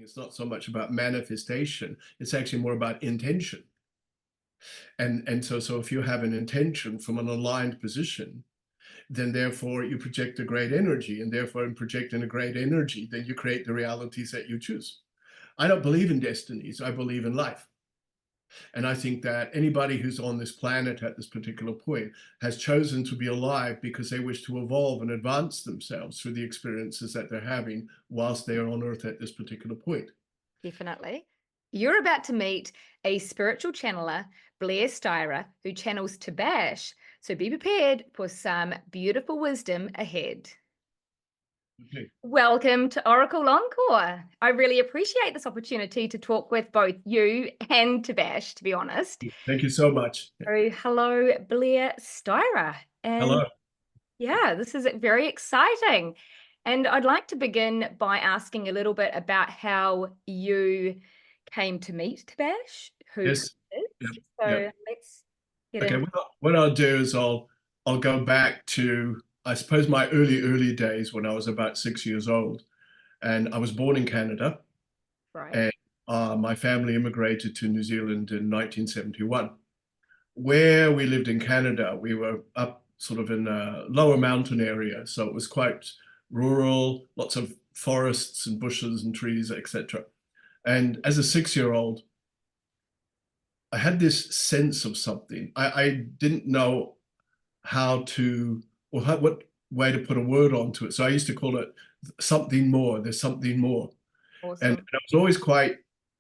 it's not so much about manifestation, it's actually more about intention. And so if you have an intention from an aligned position, then therefore you project a great energy, and therefore in projecting a great energy, then you create the realities that you choose. I don't believe in destinies, I believe in life. And I think that anybody who's on this planet at this particular point has chosen to be alive because they wish to evolve and advance themselves through the experiences that they're having whilst they are on Earth at this particular point. Definitely. You're about to meet a spiritual channeler, Blair Styra, who channels Tabaash. So be prepared for some beautiful wisdom ahead. Okay. Welcome to Oracle Encore. I really appreciate this opportunity to talk with both you and Tabaash, to be honest. Thank you so much. So, hello, Blair Styra. And Hello. yeah, this is very exciting. And I'd like to begin by asking a little bit about how you came to meet Tabaash, who Yes. he is. Yep. So Yep. let's get Okay. in. What I'll do is I'll go back to, I suppose, my early days when I was about 6 years old, and I was born in Canada, Right. and my family immigrated to New Zealand in 1971. Where we lived in Canada, we were up sort of in a lower mountain area, so it was quite rural, lots of forests and bushes and trees, etc. And as a 6 year old, I had this sense of something. I didn't know how to, or what way to put a word onto it. So I used to call it something more. There's something more. And Awesome. I was always quite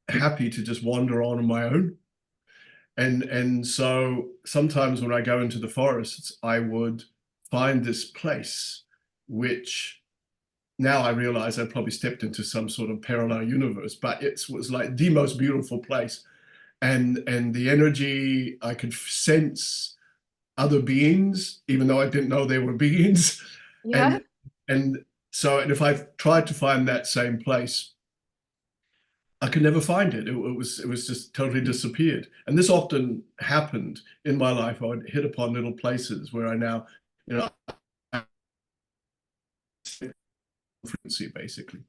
happy to just wander on my own. And so sometimes when I go into the forests, I would find this place, which now I realize I probably stepped into some sort of parallel universe, but it was like the most beautiful place. And the energy, I could sense other beings, even though I didn't know they were beings. Yeah. And and so, and if I tried to find that same place, I could never find it. It was just totally disappeared. And this often happened in my life. I would hit upon little places where I now, you know, frequency basically.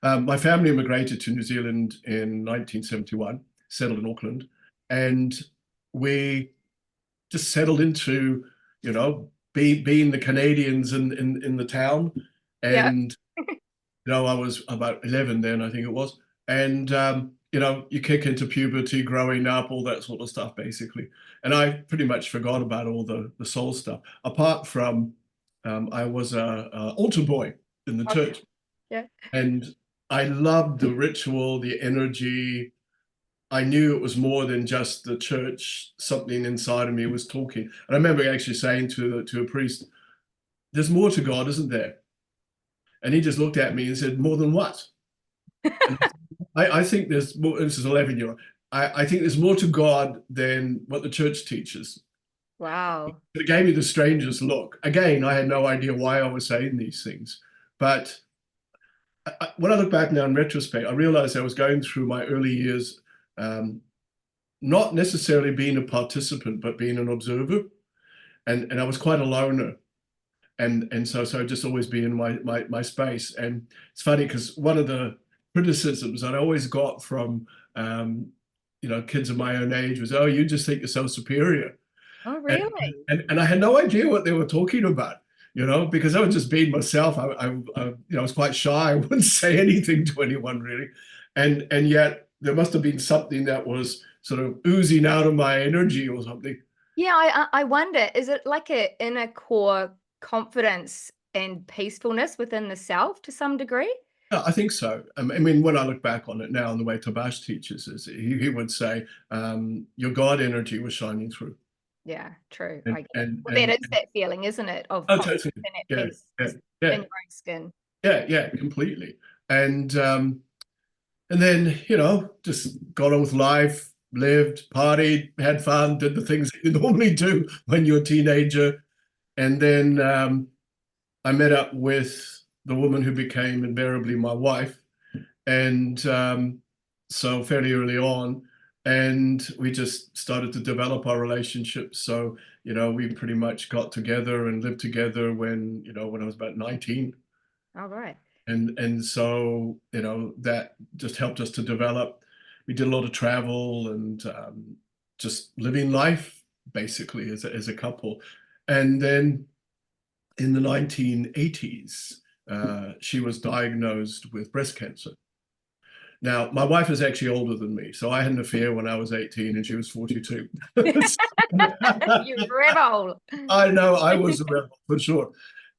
My family immigrated to New Zealand in 1971, settled in Auckland, and we just settled into, being the Canadians in the town. Yeah. And I was about 11 then, I think it was. And you kick into puberty, growing up, all that sort of stuff, basically. And I pretty much forgot about all the soul stuff, apart from I was a altar boy in the Okay. church, Yeah. and I loved the ritual, the energy. I knew it was more than just the church. Something inside of me was talking. And I remember actually saying to a priest, "There's more to God, isn't there?" And he just looked at me and said, "More than what?" And I think there's more. This is 11-year-old. I think there's more to God than what the church teaches. Wow. It gave me the strangest look. Again, I had no idea why I was saying these things. But when I look back now in retrospect, I realized I was going through my early years, not necessarily being a participant, but being an observer. And I was quite a loner. And so just always be in my space. And it's funny because one of the criticisms that I always got from kids of my own age was, "Oh, you just think you're so superior." Oh, And really? and I had no idea what they were talking about, because I was just being myself. I was quite shy. I wouldn't say anything to anyone really, and yet there must have been something that was sort of oozing out of my energy or something. Yeah, I wonder, is it like a inner core confidence and peacefulness within the self to some degree? Yeah, I think so. I mean, when I look back on it now, and the way Tabaash teaches is, he would say, your God energy was shining through, Yeah, true. and I get it. and Well, that and is that feeling, isn't it, of oh, confidence totally, and at yeah, peace yeah, in yeah, your own skin. yeah, completely. And then just got on with life, lived, partied, had fun, did the things that you normally do when you're a teenager, and then I met up with the woman who became invariably my wife. And so fairly early on, and we just started to develop our relationship. So we pretty much got together and lived together when I was about 19. All right. And so, you know, that just helped us to develop. We did a lot of travel and just living life basically as a couple. And then in the 1980s, she was diagnosed with breast cancer. Now, my wife is actually older than me, so I had an affair when I was 18 and she was 42. You rebel. I know I was a rebel for sure.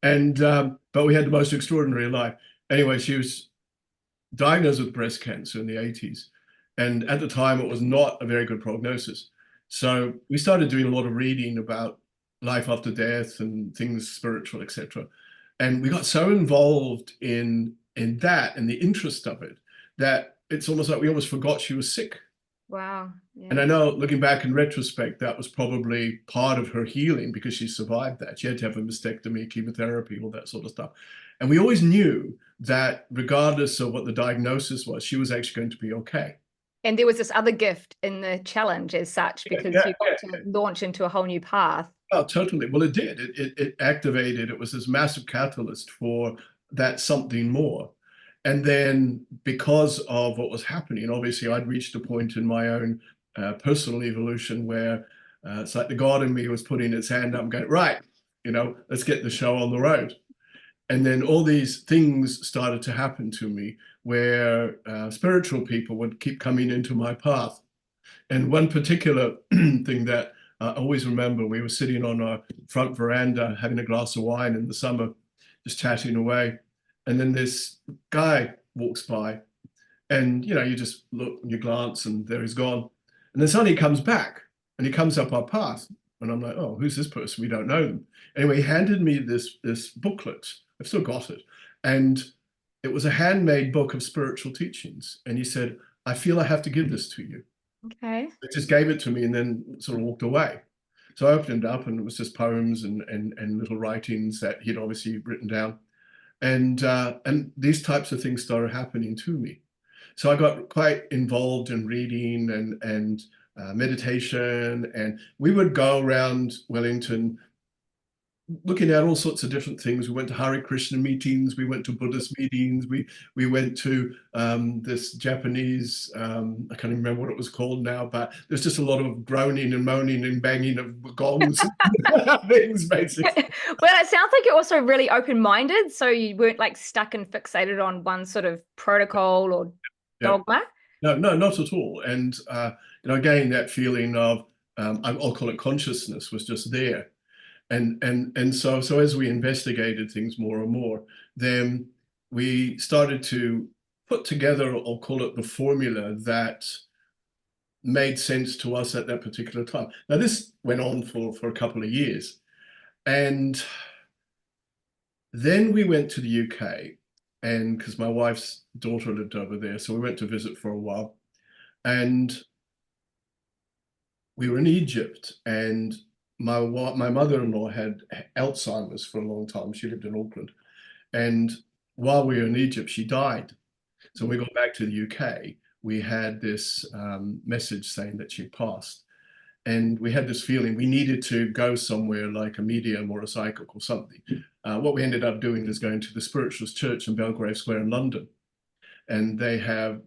And but we had the most extraordinary life. Anyway, she was diagnosed with breast cancer in the 80s. And at the time, it was not a very good prognosis. So we started doing a lot of reading about life after death and things spiritual, etc. And we got so involved in that and the interest of it that it's almost like we almost forgot she was sick. Wow. And Yeah. I know looking back in retrospect, that was probably part of her healing because she survived that. She had to have a mastectomy, chemotherapy, all that sort of stuff. And we always knew that regardless of what the diagnosis was, she was actually going to be okay. And there was this other gift in the challenge as such, Yeah, because yeah, you got to launch into a whole new path. oh, totally. Well, it did. It activated, it was this massive catalyst for that something more. And then because of what was happening, obviously I'd reached a point in my own personal evolution where it's like the God in me was putting its hand up and going, right, you know, let's get the show on the road. And then all these things started to happen to me where spiritual people would keep coming into my path. And one particular thing that I always remember, we were sitting on our front veranda having a glass of wine in the summer, just chatting away. And then this guy walks by, and you know, you just look and you glance, and there he's gone. And then suddenly he comes back and he comes up our path. And I'm like, oh, who's this person? We don't know them. Anyway, he handed me this booklet. I've still got it. And it was a handmade book of spiritual teachings. And he said, I feel I have to give this to you. Okay. It just gave it to me and then sort of walked away. So I opened it up and it was just poems and little writings that he'd obviously written down. And these types of things started happening to me. So I got quite involved in reading and meditation, and we would go around Wellington looking at all sorts of different things. We went to Hare Krishna meetings, we went to Buddhist meetings, we went to this Japanese, I can't even remember what it was called now, but there's just a lot of groaning and moaning and banging of gongs and things, basically. Well, it sounds like you're also really open-minded, so you weren't like stuck and fixated on one sort of protocol or Yeah. dogma. No, no, not at all. And you know, again, that feeling of I'll call it consciousness was just there. And so as we investigated things more and more, then we started to put together, I'll call it the formula that made sense to us at that particular time. Now this went on for a couple of years, and then we went to the UK, and because my wife's daughter lived over there, so we went to visit for a while, and we were in Egypt, and my mother-in-law had Alzheimer's for a long time. She lived in Auckland, and while we were in Egypt, she died. So when we got back to the UK, we had this message saying that she passed, and we had this feeling we needed to go somewhere like a medium or a psychic or something. What we ended up doing is going to the Spiritualist Church in Belgrave Square in London, and they have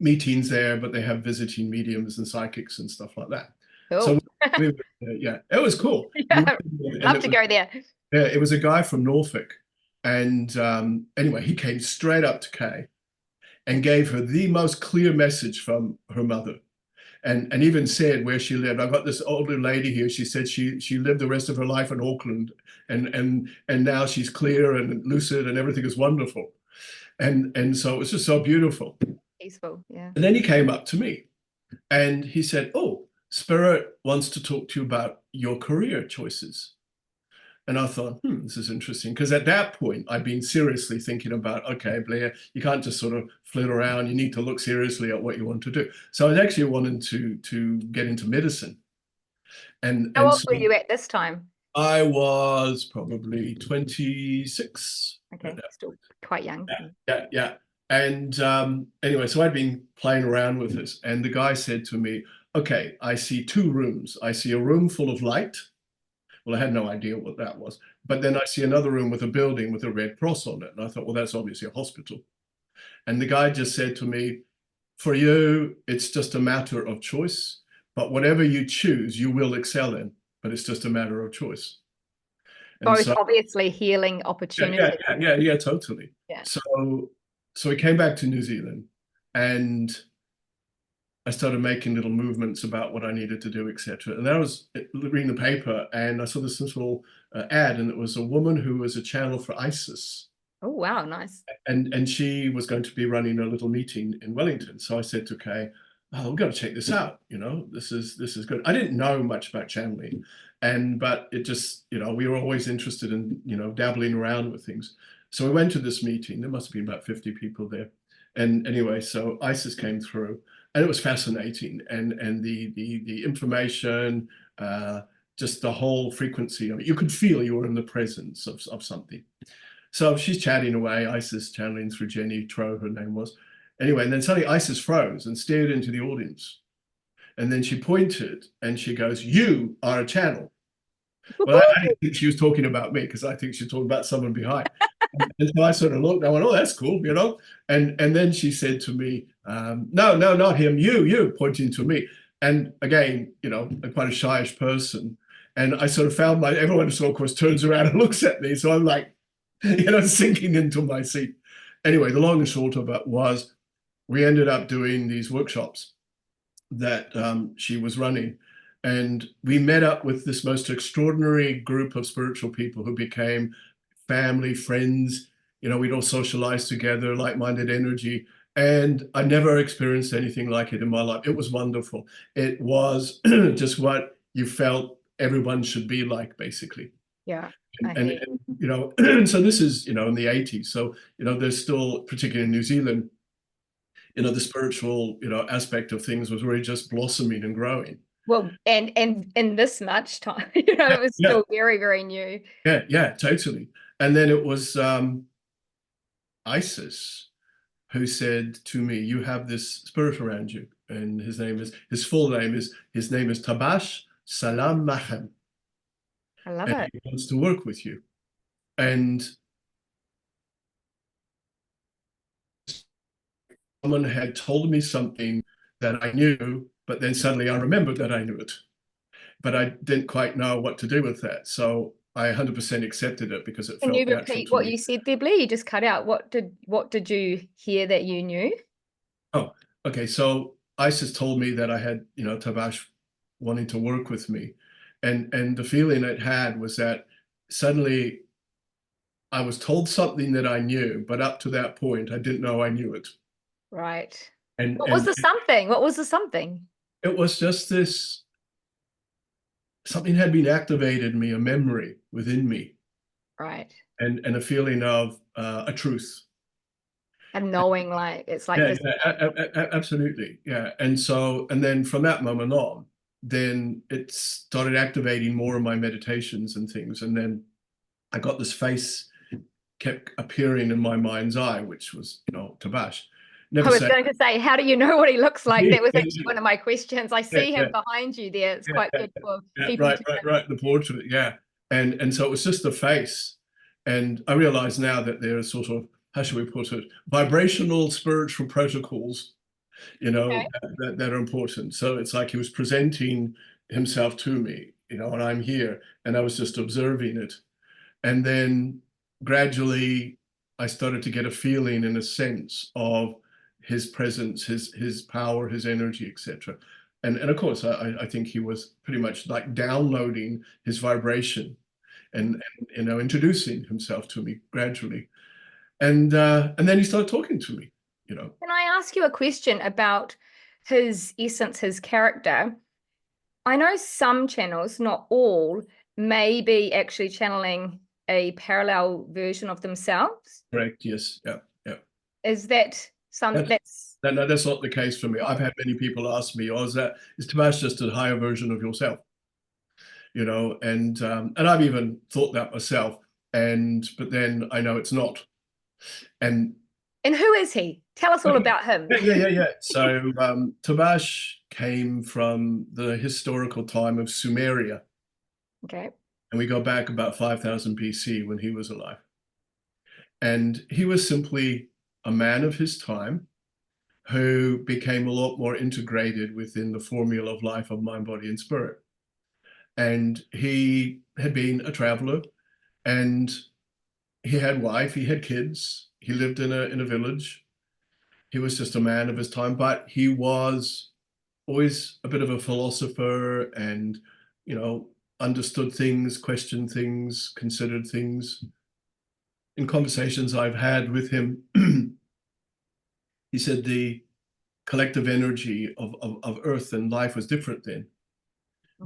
meetings there, but they have visiting mediums and psychics and stuff like that. So Cool. yeah, it was cool. Yeah, love to go there. Yeah, it was a guy from Norfolk, and anyway, he came straight up to Kay and gave her the most clear message from her mother, and even said where she lived. I got this older lady here. She said she lived the rest of her life in Auckland, and now she's clear and lucid, and everything is wonderful. And so it was just so beautiful. Peaceful, yeah. And then he came up to me and he said, oh, Spirit wants to talk to you about your career choices. And I thought, this is interesting. Because at that point, I'd been seriously thinking about, okay, Blair, you can't just sort of flit around. You need to look seriously at what you want to do. So I was actually wanting to get into medicine. How And old so were you at this time? I was probably 26. Okay, still quite young. Yeah, yeah. And anyway, so I'd been playing around with this, and the guy said to me, okay, I see two rooms. I see a room full of light. Well, I had no idea what that was. But then I see another room with a building with a red cross on it. And I thought, well, that's obviously a hospital. And the guy just said to me, for you, it's just a matter of choice. But whatever you choose, you will excel in. But it's just a matter of choice. And Both so, obviously healing opportunities. yeah, totally. Yeah. So we came back to New Zealand, and I started making little movements about what I needed to do, etc. And I was reading the paper, and I saw this little ad, and it was a woman who was a channel for ISIS. Oh, wow, nice. And she was going to be running a little meeting in Wellington. So I said to Kay, oh, we've got to check this out. This is good. I didn't know much about channeling, but it just, we were always interested in, dabbling around with things. So we went to this meeting. There must have been about 50 people there. And anyway, so ISIS came through, and it was fascinating. And the information, just the whole frequency of it, you could feel you were in the presence of something. So she's chatting away, Isis channeling through Jenny Tro, her name was. Anyway, and then suddenly Isis froze and stared into the audience. And then she pointed and she goes, you are a channel. Well, I didn't think she was talking about me, because I think she's talking about someone behind. And so I sort of looked, I went, oh, that's cool, And then she said to me, no, not him, you, pointing to me. And again, I'm quite a shyish person. And I sort of found everyone sort of, of course, turns around and looks at me. So I'm like, sinking into my seat. Anyway, the long and short of it was we ended up doing these workshops that she was running. And we met up with this most extraordinary group of spiritual people who became family, friends. We'd all socialize together, like-minded energy. And I never experienced anything like it in my life. It was wonderful. It was just what you felt everyone should be like, basically. Yeah. And so this is, in the 80s. So, there's still, particularly in New Zealand, the spiritual, aspect of things was really just blossoming and growing. Well, and in this much time, it was still very, very new. Yeah, totally. And then it was Isis who said to me, you have this spirit around you. And his full name is Tabaash Salam Mahem. I love it. He wants to work with you. And someone had told me something that I knew, but then suddenly I remembered that I knew it. But I didn't quite know what to do with that. So I 100% accepted it because it felt natural. Can you repeat what you said there, Blair? You just cut out. What did you hear that you knew? Oh, okay. So Isis told me that I had, Tabaash wanting to work with me. And the feeling it had was that suddenly I was told something that I knew, but up to that point, I didn't know I knew it. Right. And what was the something? What was the something? It was just this, something had been activated in me, a memory within me. Right. And a feeling of a truth. And knowing, like, it's like this. Absolutely. Yeah. And then from that moment on, then it started activating more of my meditations and things. And then I got this face kept appearing in my mind's eye, which was, Tabaash. I was going to say, how do you know what he looks like? That was actually one of my questions. I see him behind you there. It's quite good for people. Right. The portrait. Yeah. And so it was just the face. And I realize now that there are sort of, how should we put it, vibrational spiritual protocols, that are important. So it's like he was presenting himself to me, and I'm here, and I was just observing it. And then gradually I started to get a feeling and a sense of his presence, his power, his energy, etc. And of course, I think he was pretty much like downloading his vibration and introducing himself to me gradually. And then he started talking to me, Can I ask you a question about his essence, his character? I know some channels, not all, may be actually channeling a parallel version of themselves. Correct. Yes. Yeah. Is that something that's no, that's not the case for me. I've had many people ask me, is Tabaash just a higher version of yourself? And I've even thought that myself. But then I know it's not. And who is he? Tell us all about him. Yeah. So Tabaash came from the historical time of Sumeria. Okay. and we go back about 5000 BC when he was alive. And he was simply a man of his time who became a lot more integrated within the formula of life of mind, body, and spirit. And he had been a traveler, and he had wife, he had kids, he lived in a village. He was just a man of his time, but he was always a bit of a philosopher and, understood things, questioned things, considered things. In conversations I've had with him, he said the collective energy of Earth and life was different then,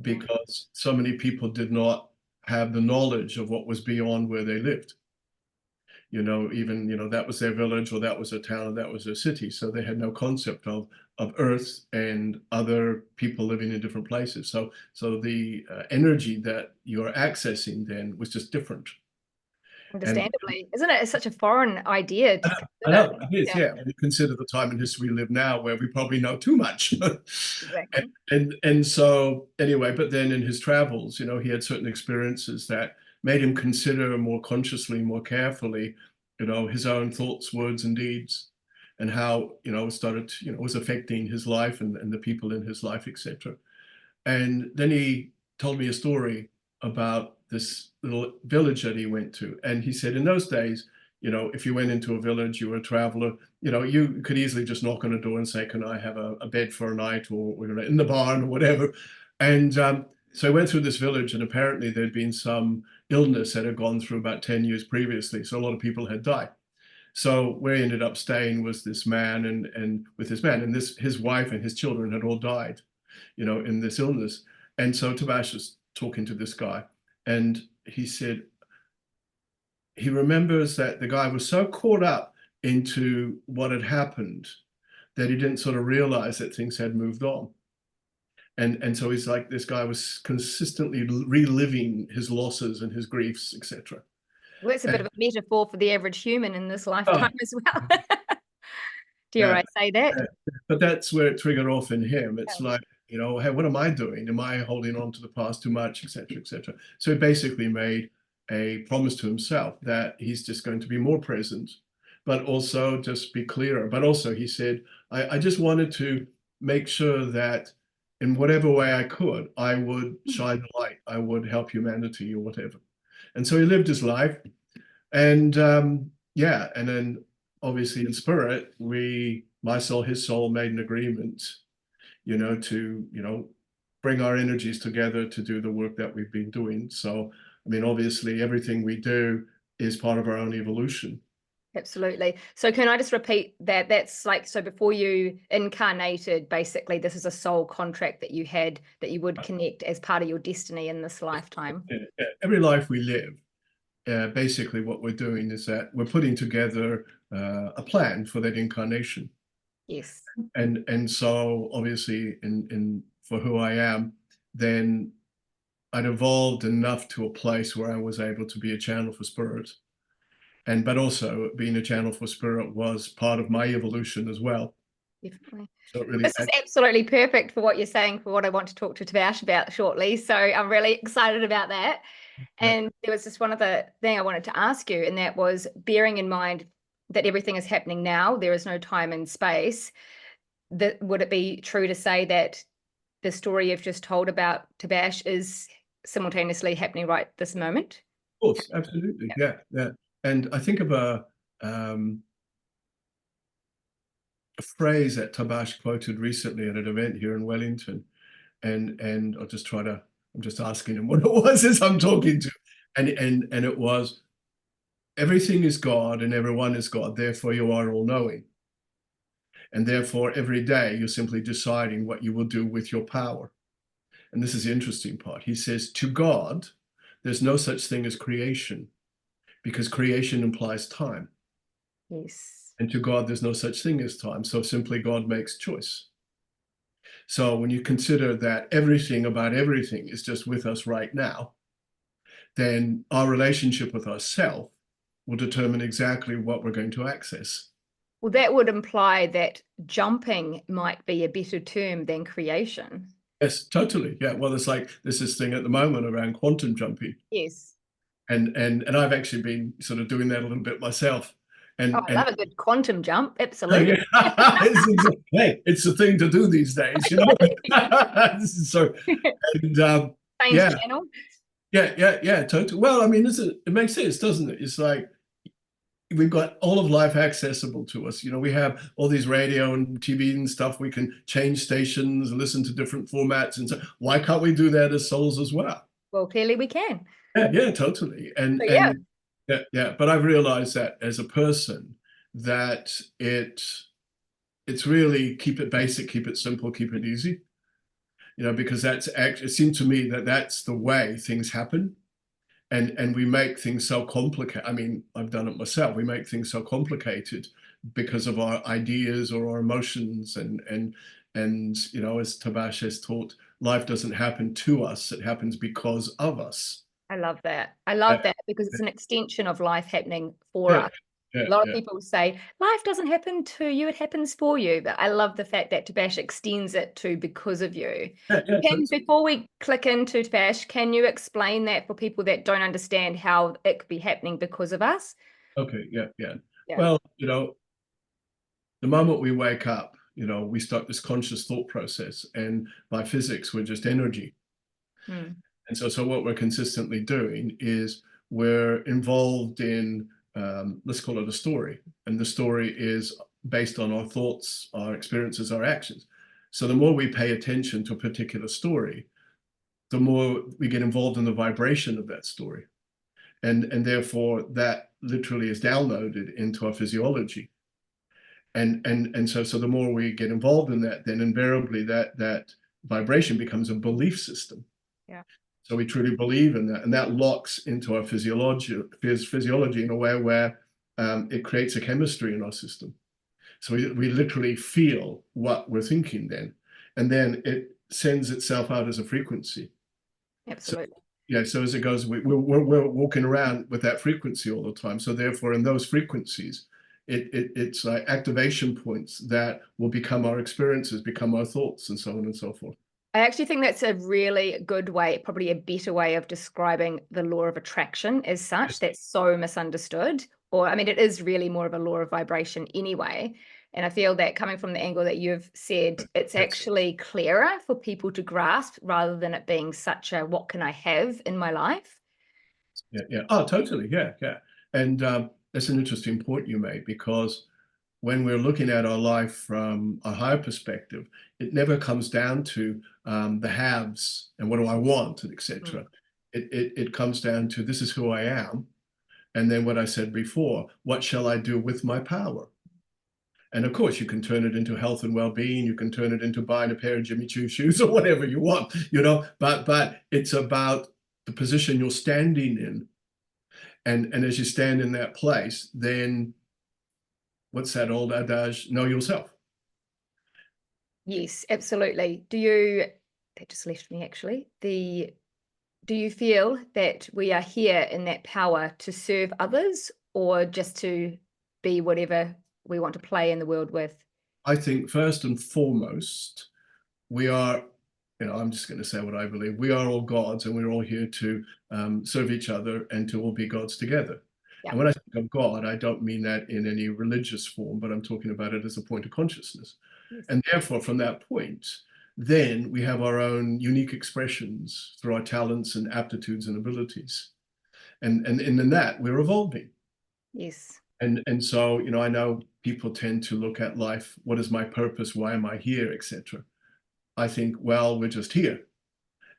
because so many people did not have the knowledge of what was beyond where they lived. Even, that was their village, or that was a town, or that was a city. So they had no concept of Earth and other people living in different places. So the energy that you're accessing then was just different. And Understandably, isn't it? It's such a foreign idea to I consider. know it is, yeah. When you consider the time in history we live now, where we probably know too much. Exactly. And so anyway, but then in his travels, he had certain experiences that made him consider more consciously, more carefully, his own thoughts, words, and deeds, and how, started, was affecting his life and the people in his life, etc. And then he told me a story about this little village that he went to. And he said in those days, if you went into a village, you were a traveler, you could easily just knock on a door and say, can I have a bed for a night, or we're in the barn or whatever. And so I went through this village, and apparently there'd been some illness that had gone through about 10 years previously. So a lot of people had died. So where he ended up staying was this man, and with this man, and his wife and his children had all died, in this illness. And so Tabaash was talking to this guy, and he said he remembers that the guy was so caught up into what had happened that he didn't sort of realize that things had moved on. And so he's like, this guy was consistently reliving his losses and his griefs, etc. Well, that's a bit of a metaphor for the average human in this lifetime Oh, as well. Dare yeah. I say that? But that's where it triggered off in him. It's like, hey, what am I doing? Am I holding on to the past too much, etc., etc.? So he basically made a promise to himself that he's just going to be more present, but also just be clearer. But also, he said, I just wanted to make sure that in whatever way I could, I would shine the light, I would help humanity or whatever. And so he lived his life. And yeah, and then obviously in spirit, my soul, his soul, made an agreement, to, bring our energies together to do the work that we've been doing. So, I mean, obviously everything we do is part of our own evolution. Absolutely. So can I just repeat that? That's like, so before you incarnated, basically, this is a soul contract that you had that you would connect as part of your destiny in this lifetime. Every life we live, basically what we're doing is that we're putting together a plan for that incarnation. Yes. And so obviously in for who I am, then I'd evolved enough to a place where I was able to be a channel for spirit. But also being a channel for spirit was part of my evolution as well. Definitely. So it really This is absolutely perfect for what you're saying, for what I want to talk to Tabaash about shortly. So I'm really excited about that. And there was just one other thing I wanted to ask you, and that was bearing in mind that everything is happening now, there is no time and space. That would it be true to say that the story you've just told about Tabaash is simultaneously happening right this moment? Of course, absolutely. Yeah, yeah. And I think of a phrase that Tabaash quoted recently at an event here in Wellington. And I'm just asking him what it was as I'm talking to. And it was, everything is God and everyone is God, therefore you are all knowing. And therefore every day you're simply deciding what you will do with your power. And this is the interesting part. He says, to God, there's no such thing as creation, because creation implies time. Yes. And to God, there's no such thing as time. So simply God makes choice. So when you consider that everything about everything is just with us right now, then our relationship with ourselves will determine exactly what we're going to access. Well, that would imply that jumping might be a better term than creation. Yes, totally. Yeah. Well, it's like there's this thing at the moment around quantum jumping, Yes. and I've actually been sort of doing that a little bit myself. Oh, And I love a good quantum jump. oh, Absolutely. yeah, hey, it's the thing to do these days, you know. So and Change yeah, channel. yeah, totally. Well, I mean, it makes sense, doesn't it? It's like we've got all of life accessible to us. You know, we have all these radio and TV and stuff. We can change stations and listen to different formats. And so why can't we do that as souls as well? Well, clearly we can. Yeah, totally. So yeah, And yeah. But I've realized that as a person, that it's really keep it basic, keep it simple, keep it easy. You know, because that's actually, it seemed to me that that's the way things happen. And we make things so complicated. I mean, I've done it myself. We make things so complicated because of our ideas or our emotions, and you know, as Tabaash has taught, life doesn't happen to us; it happens because of us. I love that. I love Yeah, that because it's an extension of life happening for yeah, us. yeah, A lot of yeah, people say life doesn't happen to you, it happens for you. But I love the fact that Tabash extends it to because of you. yeah. Can, before we click into Tabash, can you explain that for people that don't understand how it could be happening because of us? Okay, yeah. Yeah. Well, you know, the moment we wake up, you know, we start this conscious thought process, and by physics, we're just energy. Hmm. And so what we're consistently doing is we're involved in, let's call it a story. And the story is based on our thoughts, our experiences, our actions. So the more we pay attention to a particular story, the more we get involved in the vibration of that story. And therefore that literally is downloaded into our physiology. And so the more we get involved in that, then invariably that vibration becomes a belief system. Yeah. So we truly believe in that, and that locks into our physiology in a way where it creates a chemistry in our system. So we literally feel what we're thinking then, and then it sends itself out as a frequency. So Absolutely. yeah, so as it goes, we're walking around with that frequency all the time. So therefore, in those frequencies, it's like activation points that will become our experiences, become our thoughts, and so on and so forth. I actually think that's a really good way, probably a better way of describing the law of attraction as such. That's so misunderstood. Or, I mean, it is really more of a law of vibration anyway. And I feel that coming from the angle that you've said, it's Yes. actually clearer for people to grasp rather than it being such a what can I have in my life? Yeah. Oh, totally. Yeah. And that's an interesting point you made, because when we're looking at our life from a higher perspective, it never comes down to the haves and what do I want, and Mm. etc. It comes down to this is who I am, and then what I said before, what shall I do with my power? And of course, you can turn it into health and well-being. You can turn it into buying a pair of Jimmy Choo shoes or whatever you want, you know. But it's about the position you're standing in, and as you stand in that place, then what's that old adage? Know yourself. Yes, absolutely. That just left me actually. Do you feel that we are here in that power to serve others or just to be whatever we want to play in the world with? I think first and foremost, we are, you know, I'm just going to say what I believe. We are all gods, and we're all here to serve each other and to all be gods together. Yeah. And when I think of God, I don't mean that in any religious form, but I'm talking about it as a point of consciousness. Yes. And therefore, from that point, then we have our own unique expressions through our talents and aptitudes and abilities. And in that, we're evolving. Yes. And so, you know, I know people tend to look at life, what is my purpose? Why am I here, etc. I think, well, we're just here.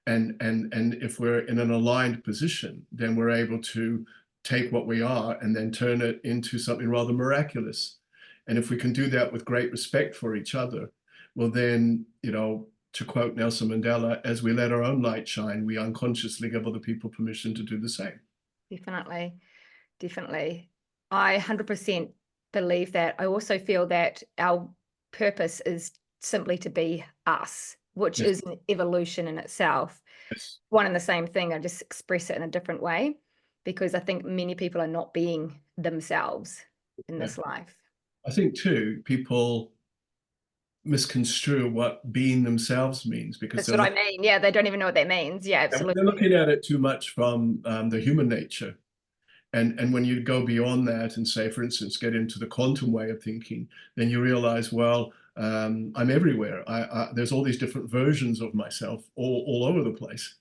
And if we're in an aligned position, then we're able to take what we are and then turn it into something rather miraculous. And if we can do that with great respect for each other, well, then, you know, to quote Nelson Mandela, as we let our own light shine, we unconsciously give other people permission to do the same. Definitely. Definitely. I 100% believe that. I also feel that our purpose is simply to be us, which Yes, is an evolution in itself. yes, One and the same thing. I just express it in a different way because I think many people are not being themselves in yeah. this life. I think too, people misconstrue what being themselves means, because That's what I mean. Yeah, they don't even know what that means. Yeah, they're absolutely. looking at it too much from the human nature. And when you go beyond that and say, for instance, get into the quantum way of thinking, then you realize, well, I'm everywhere. There's all these different versions of myself all over the place.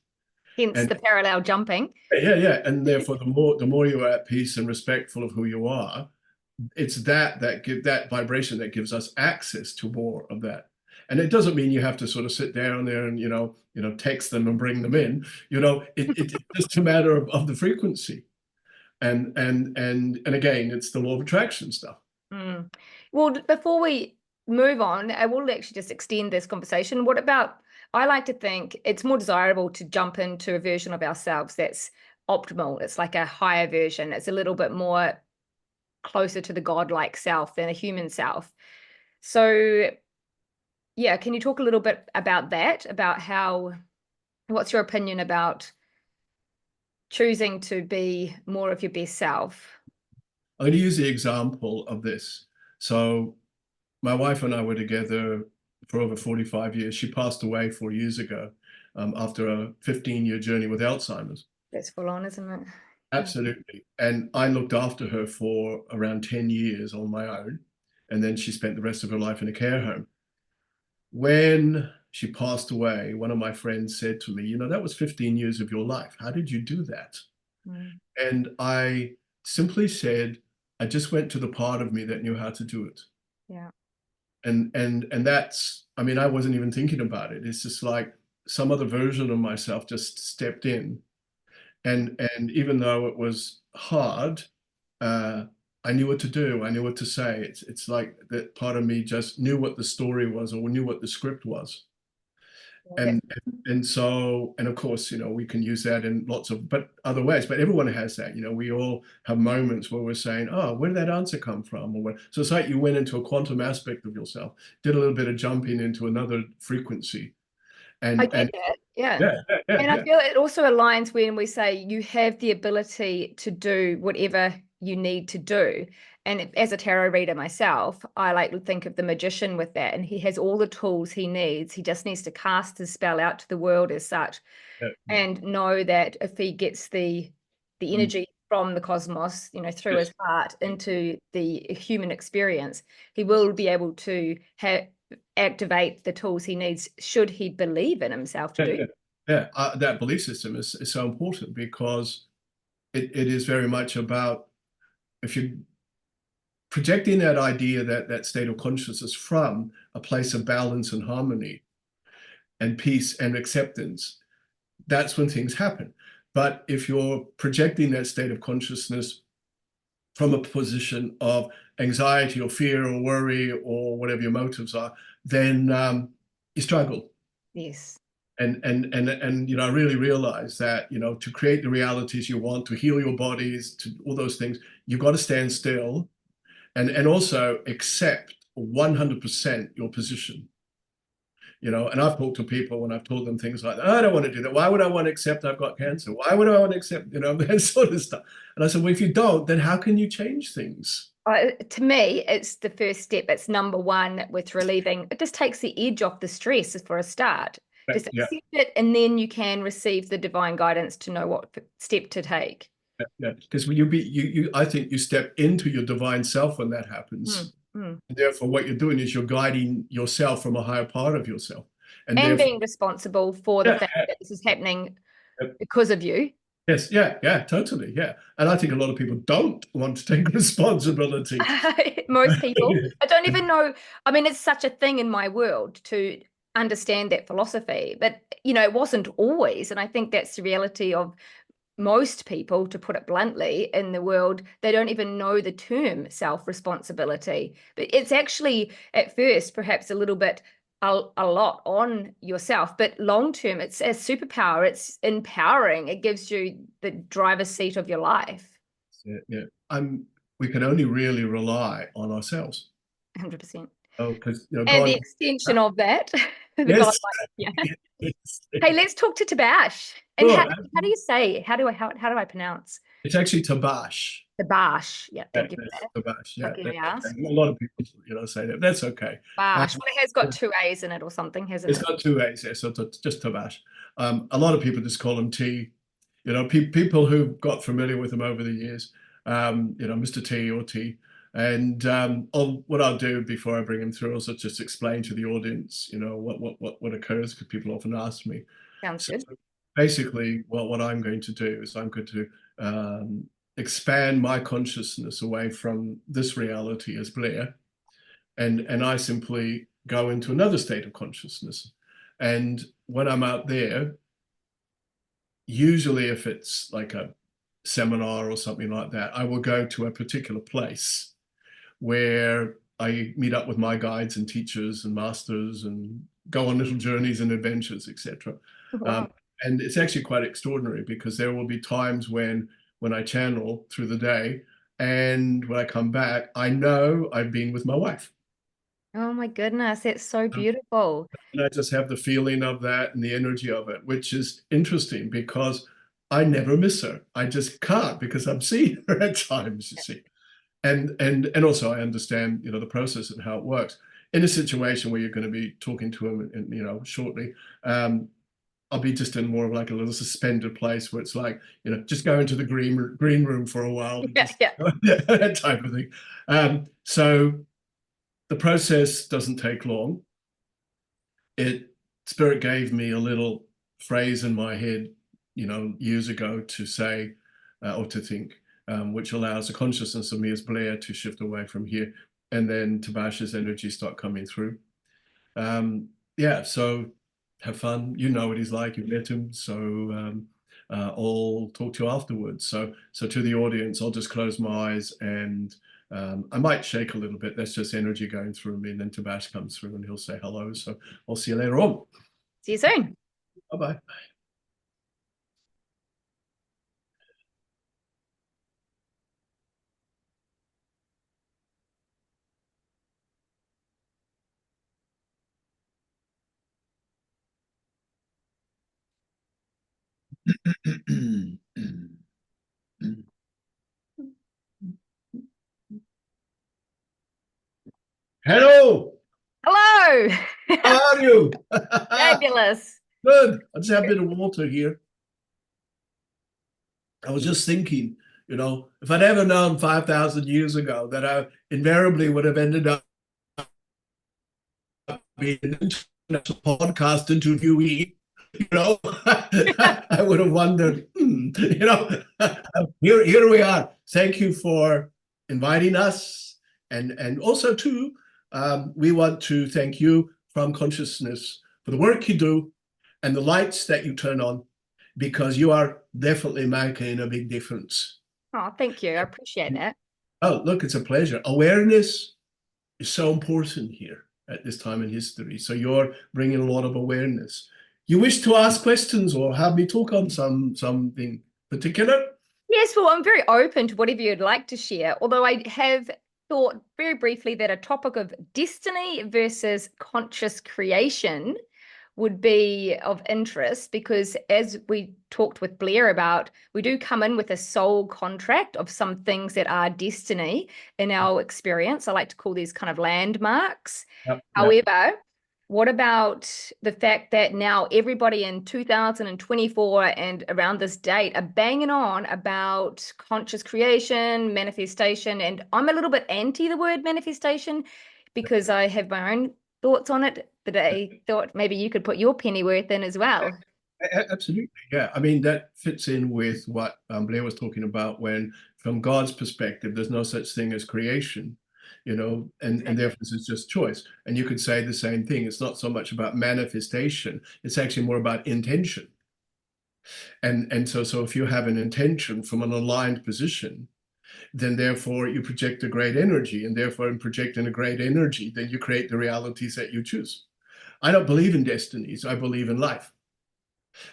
Hence And the parallel jumping. yeah. And therefore, the more you are at peace and respectful of who you are, it's that vibration that gives us access to more of that. And it doesn't mean you have to sort of sit down there and text them and bring them in. It's just a matter of the frequency. And again, it's the law of attraction stuff. Mm. Well, before we move on, I will actually just extend this conversation. What about, I like to think it's more desirable to jump into a version of ourselves that's optimal. It's like a higher version. It's a little bit more closer to the godlike self than a human self. So, yeah, can you talk a little bit about that? About what's your opinion about choosing to be more of your best self? I'm going to use the example of this. So my wife and I were together for over 45 years. She passed away 4 years ago, after a 15-year journey with Alzheimer's. That's full on, isn't it? Yeah. Absolutely. And I looked after her for around 10 years on my own. And then she spent the rest of her life in a care home. When she passed away, one of my friends said to me, that was 15 years of your life. How did you do that? Mm. And I simply said, I just went to the part of me that knew how to do it. Yeah. And that's, I mean, I wasn't even thinking about it. It's just like some other version of myself just stepped in. And even though it was hard, I knew what to do. I knew what to say. It's like that part of me just knew what the story was, or knew what the script was. That's And of course, we can use that in lots of but other ways. But everyone has that. We all have moments where we're saying, "Oh, where did that answer come from?" Or what? So it's like you went into a quantum aspect of yourself, did a little bit of jumping into another frequency, I and get that. Yeah. yeah, yeah, yeah, And I yeah. feel it also aligns when we say you have the ability to do whatever you need to do. And as a tarot reader myself, I like to think of the magician with that. And he has all the tools he needs. He just needs to cast his spell out to the world as such, Yeah, and know that if he gets the mm, energy from the cosmos, through yes, his heart into the human experience, he will be able to activate the tools he needs should he believe in himself to yeah, do. yeah, yeah. That belief system is so important, because it is very much about, if you projecting that idea, that state of consciousness from a place of balance and harmony and peace and acceptance, that's when things happen. But if you're projecting that state of consciousness from a position of anxiety or fear or worry or whatever your motives are, then you struggle. Yes. And I really realize that, to create the realities you want, to heal your bodies, to all those things, you've got to stand still and also accept 100% your position. And I've talked to people when I've told them things like, "Oh, I don't want to do that. Why would I want to accept I've got cancer? Why would I want to accept, that sort of stuff?" And I said, well, if you don't, then how can you change things? To me, it's the first step. It's number one with relieving. It just takes the edge off the stress for a start. Just Yeah, accept it, and then you can receive the divine guidance to know what step to take. yeah. Because I think you step into your divine self when that happens. Mm, mm. And therefore, what you're doing is you're guiding yourself from a higher part of yourself. And And therefore, being responsible for the yeah, fact that this is happening yeah, because of you. yes, yeah, totally, yeah. And I think a lot of people don't want to take responsibility. Most people. I don't even know. I mean, it's such a thing in my world to understand that philosophy, but it wasn't always. And I think that's the reality of most people, to put it bluntly, in the world. They don't even know the term self-responsibility, but it's actually at first perhaps a little bit a lot on yourself, but long term it's a superpower. It's empowering. It gives you the driver's seat of your life. Yeah, yeah. We can only really rely on ourselves. 100%. Oh, because And the God. extension of that, the Yes. godlike. Yeah. Yes. Hey, let's talk to Tabash. And Sure. how do you say, how do I pronounce? It's actually Tabaash. Tabaash. Yeah, thank you for That's that. Tabaash. Yeah, Lucky that's I asked. okay. A lot of people, say that. That's okay. Bash. Um, Well, it has got two A's in it or something, hasn't it's it? got two A's there, so just Tabaash. A lot of people just call him T. People who got familiar with him over the years, Mr. T or T. And what I'll do before I bring him through is I'll just explain to the audience, what occurs, because people often ask me. Sounds So good. basically, what I'm going to do is I'm going to expand my consciousness away from this reality as Blair, and I simply go into another state of consciousness. And when I'm out there, usually if it's like a seminar or something like that, I will go to a particular place where I meet up with my guides and teachers and masters and go on little journeys and adventures, etc. Wow. And it's actually quite extraordinary, because there will be times when I channel through the day, and when I come back, I know I've been with my wife. Oh my goodness, that's so beautiful. And I just have the feeling of that and the energy of it, which is interesting because I never miss her. I just can't, because I'm seeing her at times, you see. And also I understand, the process and how it works. In a situation where you're going to be talking to him, and shortly, I'll be just in more of like a little suspended place where it's like, just go into the green room for a while, and Yeah, just yeah. that type of thing. So the process doesn't take long. Spirit gave me a little phrase in my head, years ago, to say or to think, which allows the consciousness of me as Blair to shift away from here, and then Tabaash's energy start coming through. Yeah, so have fun. You know what he's like. You've met him, so I'll talk to you afterwards. So to the audience, I'll just close my eyes, and I might shake a little bit. That's just energy going through me, and then Tabaash comes through and he'll say hello. So I'll see you later on. See you soon. Bye bye. Hello. Hello. How are you? Fabulous. Good. I just have a bit of water here. I was just thinking, if I'd ever known 5,000 years ago that I invariably would have ended up being an international podcast interviewee, I would have wondered, here we are. Thank you for inviting us. And also, too, we want to thank you from consciousness for the work you do and the lights that you turn on, because you are definitely making a big difference. Oh, thank you. I appreciate that. Oh, look, it's a pleasure. Awareness is so important here at this time in history. So you're bringing a lot of awareness. You wish to ask questions or have me talk on something particular? Yes, well, I'm very open to whatever you'd like to share, although I have thought very briefly that a topic of destiny versus conscious creation would be of interest, because as we talked with Blair about, we do come in with a soul contract of some things that are destiny in our experience. I like to call these kind of landmarks. Yep, yep. However, what about the fact that now everybody in 2024 and around this date are banging on about conscious creation, manifestation, and I'm a little bit anti the word manifestation because I have my own thoughts on it, but I thought maybe you could put your penny worth in as well. Absolutely. Yeah. I mean, that fits in with what Blair was talking about, when, from God's perspective, there's no such thing as creation, and therefore it's just choice. And you could say the same thing. It's not so much about manifestation, it's actually more about intention. And so if you have an intention from an aligned position, then therefore you project a great energy. And therefore, in projecting a great energy, then you create the realities that you choose. I don't believe in destinies, I believe in life.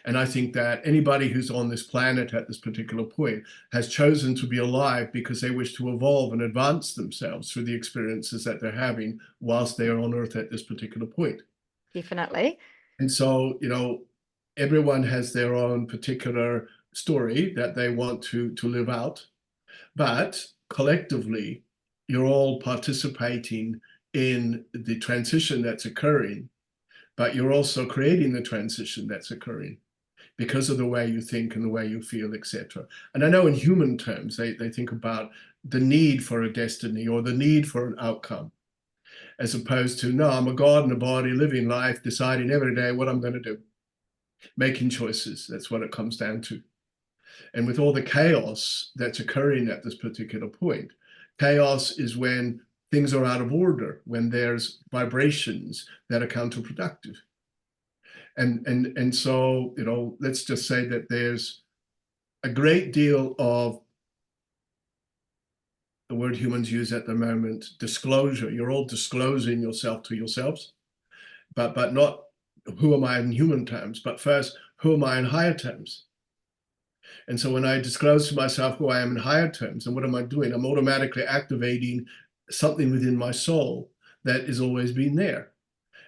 And I think that anybody who's on this planet at this particular point has chosen to be alive because they wish to evolve and advance themselves through the experiences that they're having whilst they are on Earth at this particular point. Definitely. And so, everyone has their own particular story that they want to live out. But collectively, you're all participating in the transition that's occurring, but you're also creating the transition that's occurring because of the way you think and the way you feel, etc. And I know in human terms, they think about the need for a destiny or the need for an outcome, as opposed to, no, I'm a God in a body, living life, deciding every day what I'm going to do, making choices. That's what it comes down to. And with all the chaos that's occurring at this particular point, chaos is when things are out of order, when there's vibrations that are counterproductive. And so, let's just say that there's a great deal of the word humans use at the moment, disclosure. You're all disclosing yourself to yourselves, but not who am I in human terms, but first, who am I in higher terms? And so when I disclose to myself who I am in higher terms and what am I doing, I'm automatically activating something within my soul that has always been there.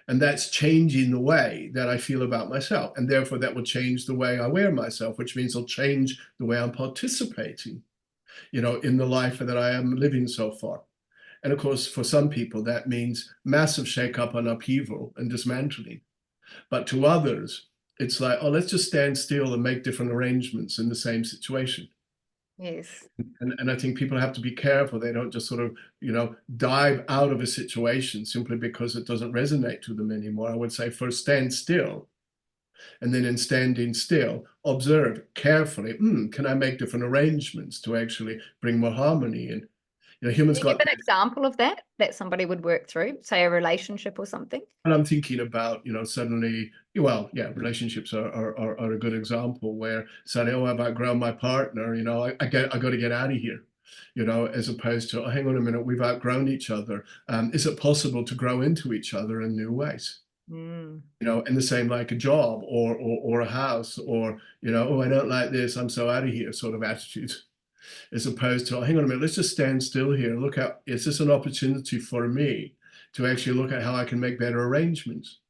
And that's changing the way that I feel about myself. And therefore, that will change the way I wear myself, which means it'll change the way I'm participating, in the life that I am living so far. And of course, for some people, that means massive shakeup and upheaval and dismantling. But to others, it's like, oh, let's just stand still and make different arrangements in the same situation. Yes. And I think people have to be careful. They don't just sort of, dive out of a situation simply because it doesn't resonate to them anymore. I would say first stand still. And then in standing still, observe carefully, can I make different arrangements to actually bring more harmony in? Can Humans you give got, an example of that somebody would work through, say a relationship or something? and I'm thinking about, suddenly, well, yeah, relationships are a good example where suddenly, oh, I've outgrown my partner, I got to get out of here, as opposed to, oh, hang on a minute, we've outgrown each other. Is it possible to grow into each other in new ways? Mm. And the same like a job or a house or, oh, I don't like this, I'm so out of here sort of attitude, as opposed to, oh, hang on a minute, let's just stand still here. Look at, is this an opportunity for me to actually look at how I can make better arrangements?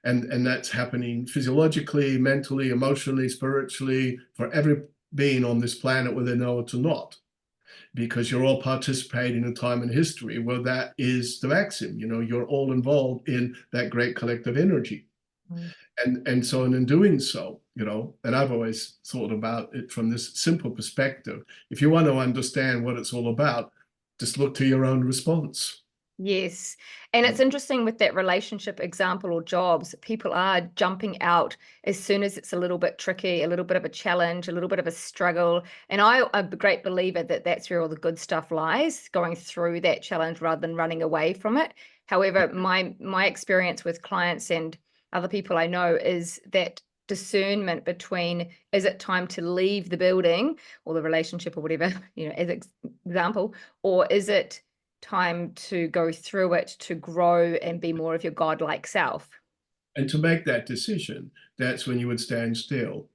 And that's happening physiologically, mentally, emotionally, spiritually, for every being on this planet, whether they know it or not, because you're all participating in a time in history where that is the maxim. You're all involved in that great collective energy. Mm. And so in doing so, and I've always thought about it from this simple perspective. If you want to understand what it's all about, just look to your own response. Yes. And it's interesting with that relationship example or jobs, people are jumping out as soon as it's a little bit tricky, a little bit of a challenge, a little bit of a struggle. And I'm a great believer that that's where all the good stuff lies, going through that challenge rather than running away from it. However, my experience with clients and other people I know is that discernment between, is it time to leave the building or the relationship or whatever, as example, or is it time to go through it to grow and be more of your godlike self? And to make that decision, that's when you would stand still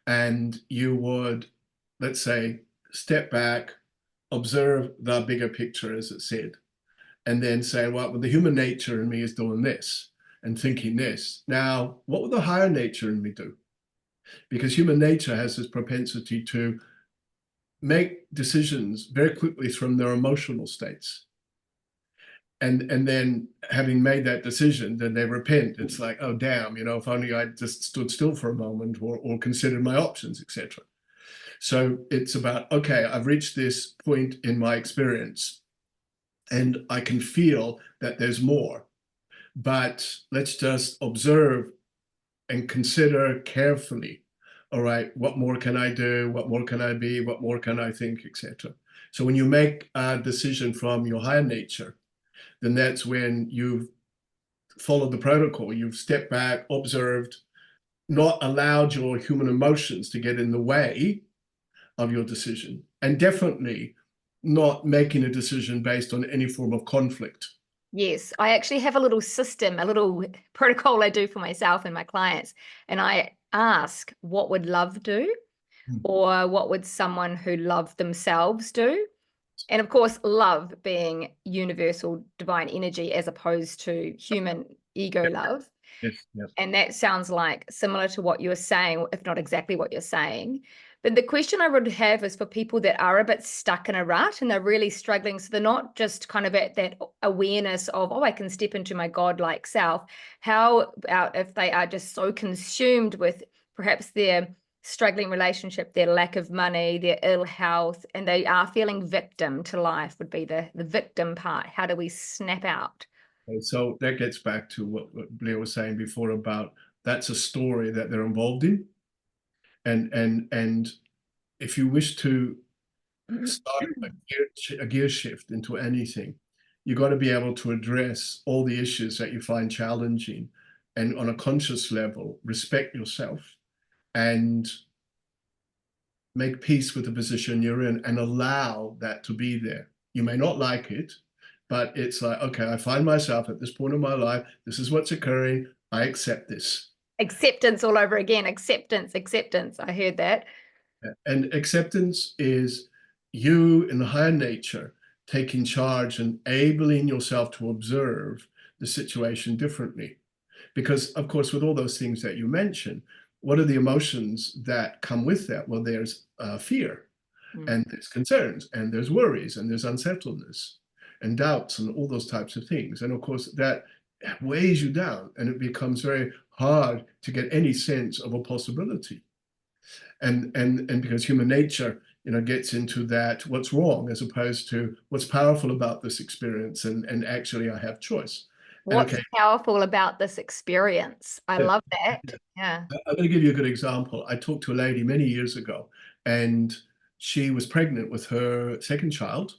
and you would, let's say, step back, observe the bigger picture, as it said, and then say, well, the human nature in me is doing this and thinking this. Now, what would the higher nature in me do? Because human nature has this propensity to make decisions very quickly from their emotional states. And then having made that decision, then they repent. It's like, oh damn, if only I just stood still for a moment or considered my options, etc. So it's about, okay, I've reached this point in my experience and I can feel that there's more, but let's just observe and consider carefully. All right, what more can I do? What more can I be? What more can I think, etc. So when you make a decision from your higher nature, then that's when you've followed the protocol. You've stepped back, observed, not allowed your human emotions to get in the way of your decision, and definitely not making a decision based on any form of conflict. Yes, I actually have a little system, a little protocol I do for myself and my clients. And I ask, what would love do? Or what would someone who loved themselves do? And of course, love being universal divine energy as opposed to human ego love. Yes, yes. And that sounds like similar to what you're saying, if not exactly what you're saying. But the question I would have is for people that are a bit stuck in a rut and they're really struggling. So they're not just kind of at that awareness of, oh, I can step into my godlike self. How about if they are just so consumed with perhaps their struggling relationship, their lack of money, their ill health, and they are feeling victim to life, would be the victim part. How do we snap out? So that gets back to what Blair was saying before about that's a story that they're involved in. And if you wish to start a gear shift into anything, you got to be able to address all the issues that you find challenging and on a conscious level, respect yourself and make peace with the position you're in and allow that to be there. You may not like it, but it's like, okay, I find myself at this point in my life, this is what's occurring, I accept this. Acceptance all over again. Acceptance, acceptance. I heard that. And acceptance is you in the higher nature taking charge and enabling yourself to observe the situation differently. Because, of course, with all those things that you mentioned, what are the emotions that come with that? Well, there's fear, and there's concerns, and there's worries, and there's unsettledness, and doubts, and all those types of things. And of course, that weighs you down, and it becomes very hard to get any sense of a possibility. And because human nature, gets into that what's wrong as opposed to what's powerful about this experience, and actually I have choice. What's powerful about this experience? I love that. Yeah. I'm going to give you a good example. I talked to a lady many years ago, and she was pregnant with her second child,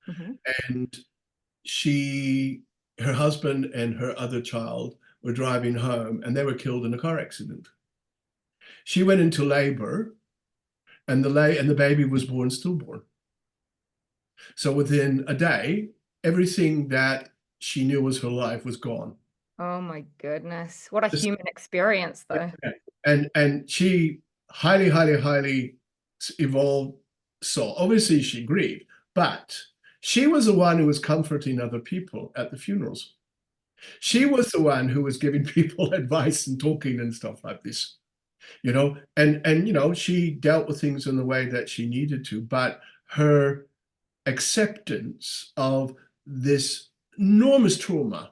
and her husband and her other child were driving home, and they were killed in a car accident. She went into labor, and the baby was born stillborn. So within a day, everything that she knew was her life was gone. Oh my goodness. What a human experience, though. And she highly evolved soul. Obviously, she grieved, but she was the one who was comforting other people at the funerals. She was the one who was giving people advice and talking and stuff like this. And she dealt with things in the way that she needed to, but her acceptance of this enormous trauma,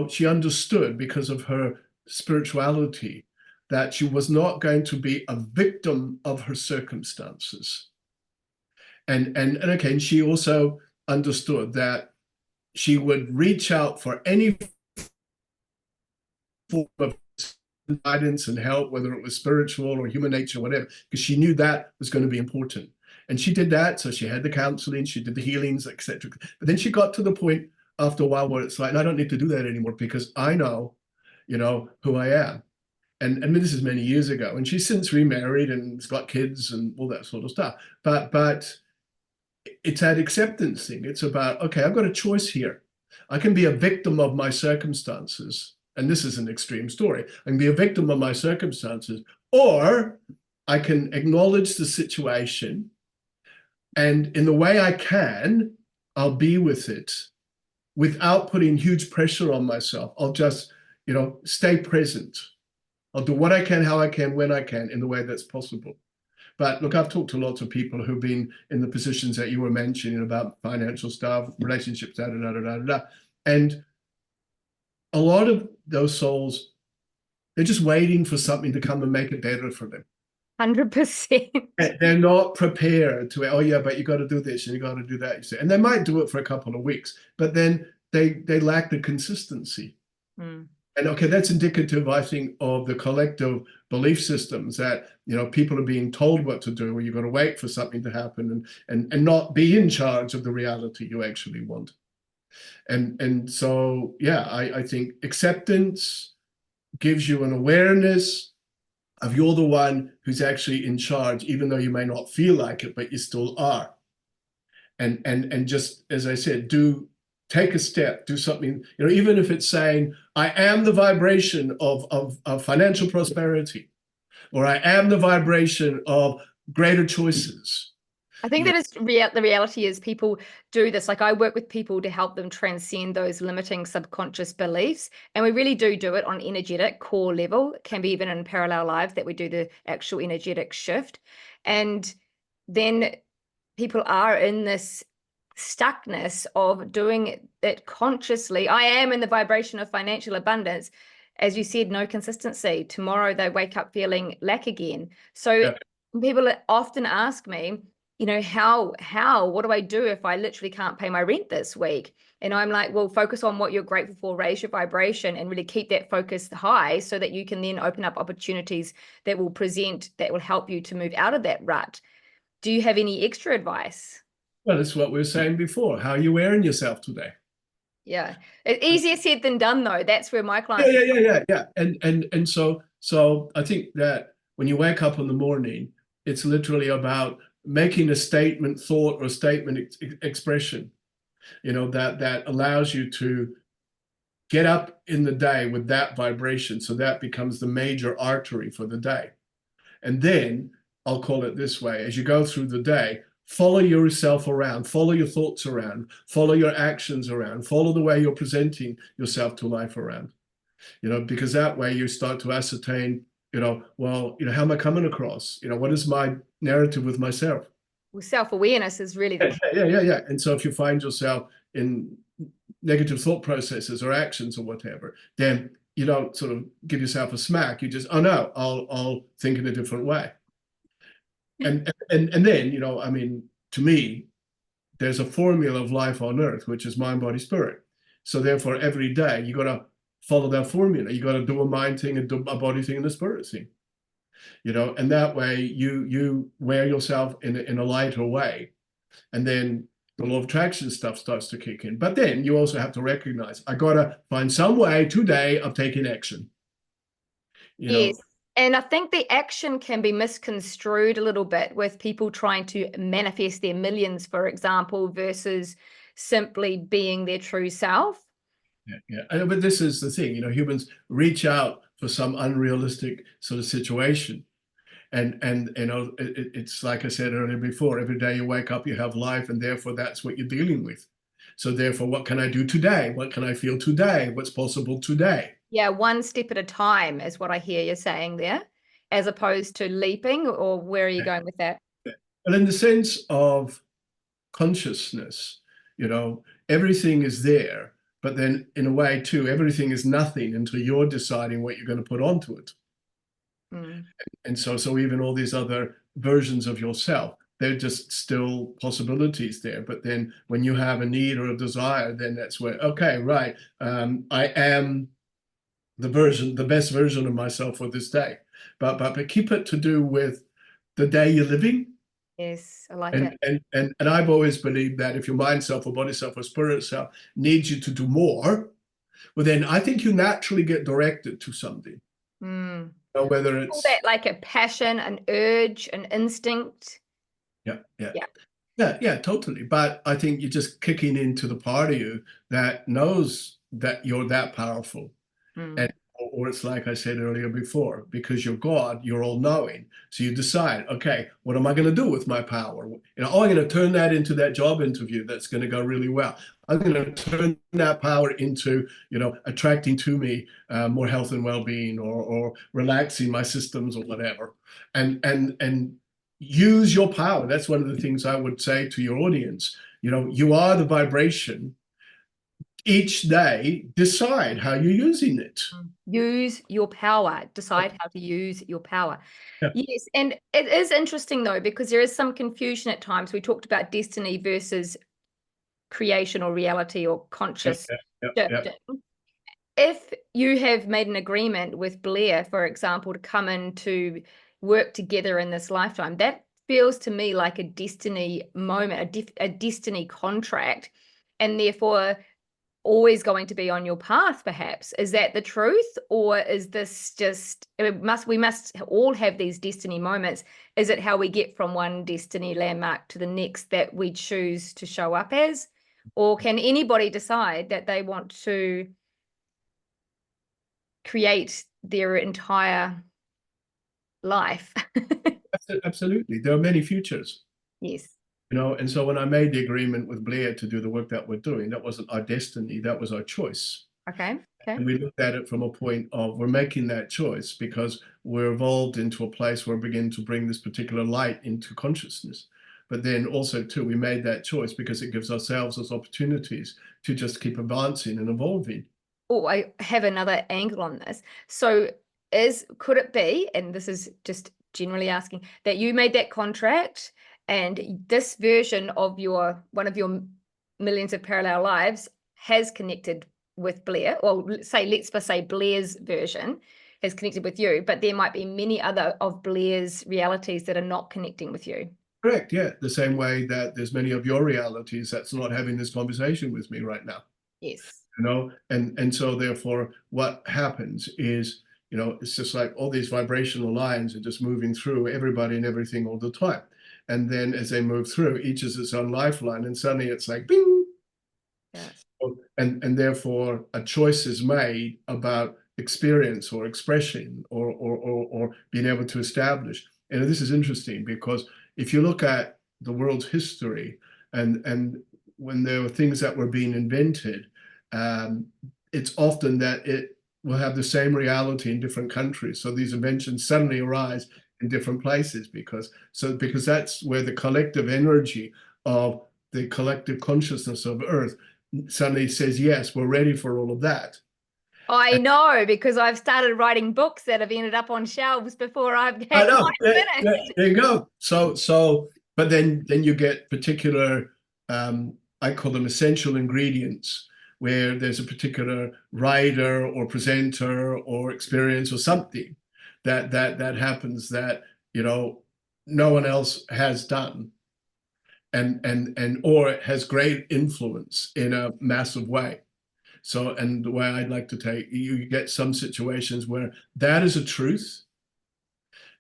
she understood because of her spirituality that she was not going to be a victim of her circumstances. And again, she also understood that she would reach out for any form of guidance and help, whether it was spiritual or human nature, whatever, because she knew that was going to be important. And she did that. So she had the counseling, she did the healings, etc. But then she got to the point after a while where it's like, I don't need to do that anymore because I know, who I am. And I mean, this is many years ago. And she's since remarried and has got kids and all that sort of stuff. But it's that acceptance thing. It's about, okay, I've got a choice here. I can be a victim of my circumstances. And this is an extreme story. I can be a victim of my circumstances, or I can acknowledge the situation, and in the way I can, I'll be with it without putting huge pressure on myself. I'll just, stay present. I'll do what I can, how I can, when I can, in the way that's possible. But look, I've talked to lots of people who've been in the positions that you were mentioning about financial stuff, relationships, and a lot of those souls, they're just waiting for something to come and make it better for them. 100%. They're not prepared to, oh yeah, but you got to do this and you got to do that. And they might do it for a couple of weeks, but then they lack the consistency. And okay, that's indicative, I think, of the collective belief systems that, people are being told what to do, or you've got to wait for something to happen and not be in charge of the reality you actually want. And so, yeah, I think acceptance gives you an awareness of you're the one who's actually in charge, even though you may not feel like it, but you still are. And just, as I said, take a step, do something, even if it's saying, I am the vibration of financial prosperity, or I am the vibration of greater choices. I think that is the reality is people do this. Like I work with people to help them transcend those limiting subconscious beliefs. And we really do it on energetic core level. It can be even in parallel lives that we do the actual energetic shift. And then people are in this stuckness of doing it consciously. I am in the vibration of financial abundance. As you said, no consistency. Tomorrow they wake up feeling lack again. So people often ask me, what do I do if I literally can't pay my rent this week? And I'm like, well, focus on what you're grateful for, raise your vibration, and really keep that focus high so that you can then open up opportunities that will help you to move out of that rut. Do you have any extra advice? Well, it's what we were saying before. How are you wearing yourself today? Yeah. It's easier said than done, though. That's where my Yeah, clients yeah, yeah, yeah, yeah. And so I think that when you wake up in the morning, it's literally about making a statement, thought, or statement expression, that allows you to get up in the day with that vibration. So that becomes the major artery for the day. And then I'll call it this way, as you go through the day, follow yourself around, follow your thoughts around, follow your actions around, follow the way you're presenting yourself to life around, because that way you start to ascertain, how am I coming across? What is my narrative with myself? Well, self-awareness is really the key. Yeah. And so if you find yourself in negative thought processes or actions or whatever, then you don't sort of give yourself a smack. You just, oh no, I'll think in a different way. And then, I mean, to me, there's a formula of life on earth, which is mind, body, spirit. So therefore, every day you got to follow that formula. You got to do a mind thing and do a body thing and a spirit thing. And that way you wear yourself in a lighter way. And then the law of attraction stuff starts to kick in. But then you also have to recognize, I got to find some way today of taking action. Yes. And I think the action can be misconstrued a little bit with people trying to manifest their millions, for example, versus simply being their true self. Yeah. But this is the thing, humans reach out for some unrealistic sort of situation. And it's like I said earlier before, every day you wake up, you have life, and therefore that's what you're dealing with. So therefore, what can I do today? What can I feel today? What's possible today? Yeah, one step at a time is what I hear you saying there, as opposed to leaping, or where are you going with that? But in the sense of consciousness, everything is there, but then in a way too, everything is nothing until you're deciding what you're going to put onto it. Mm. And so even all these other versions of yourself, they're just still possibilities there. But then when you have a need or a desire, then that's where, okay, right, I am the best version of myself for this day. But keep it to do with the day you're living. Yes, I like And, it. and I've always believed that if your mind self or body self or spirit self needs you to do more, well, then I think you naturally get directed to something. Mm. Whether Call it's that like a passion, an urge, an instinct. yeah, yeah. Yeah. Yeah, totally. But I think you're just kicking into the part of you that knows that you're that powerful. Mm. And or it's like I said earlier before, because you're God, you're all knowing. So you decide, okay, what am I going to do with my power? I'm going to turn that into that job interview that's going to go really well. I'm going to turn that power into, attracting to me more health and well-being, or relaxing my systems or whatever. And use your power. That's one of the things I would say to your audience. You are the vibration. Each day, decide how you're using it. Use your power. Decide how to use your power. Yeah. Yes, and it is interesting though, because there is some confusion at times. We talked about destiny versus creation or reality or conscious Yeah. shifting. If you have made an agreement with Blair, for example, to come in to work together in this lifetime, that feels to me like a destiny moment, a destiny contract, and therefore always going to be on your path, perhaps. Is that the truth? Or is this just, we must all have these destiny moments. Is it how we get from one destiny landmark to the next that we choose to show up as? Or can anybody decide that they want to create their entire life? Absolutely. There are many futures. Yes. And so when I made the agreement with Blair to do the work that we're doing, that wasn't our destiny, that was our choice. Okay. Okay. And we looked at it from a point of we're making that choice because we're evolved into a place where we begin to bring this particular light into consciousness. But then also, too, we made that choice because it gives ourselves those opportunities to just keep advancing and evolving. Oh, I have another angle on this. So could it be, and this is just generally asking, that you made that contract and this version of one of your millions of parallel lives has connected with Blair, or let's say Blair's version has connected with you, but there might be many other of Blair's realities that are not connecting with you. Correct, yeah. The same way that there's many of your realities that's not having this conversation with me right now. Yes. And so therefore what happens is, it's just like all these vibrational lines are just moving through everybody and everything all the time. And then as they move through, each is its own lifeline, and suddenly it's like bing. Yeah. And therefore a choice is made about experience or expression or being able to establish. And this is interesting because if you look at the world's history and when there were things that were being invented, it's often that it will have the same reality in different countries. So these inventions suddenly arise in different places because that's where the collective energy of the collective consciousness of Earth suddenly says, yes, we're ready for all of that. I know, because I've started writing books that have ended up on shelves before I've I had know. mine finished. There you go. But then you get particular, I call them essential ingredients, where there's a particular writer or presenter or experience or something that happens that no one else has done, and or it has great influence in a massive way. So, and the way I'd like to take you get some situations where that is a truth,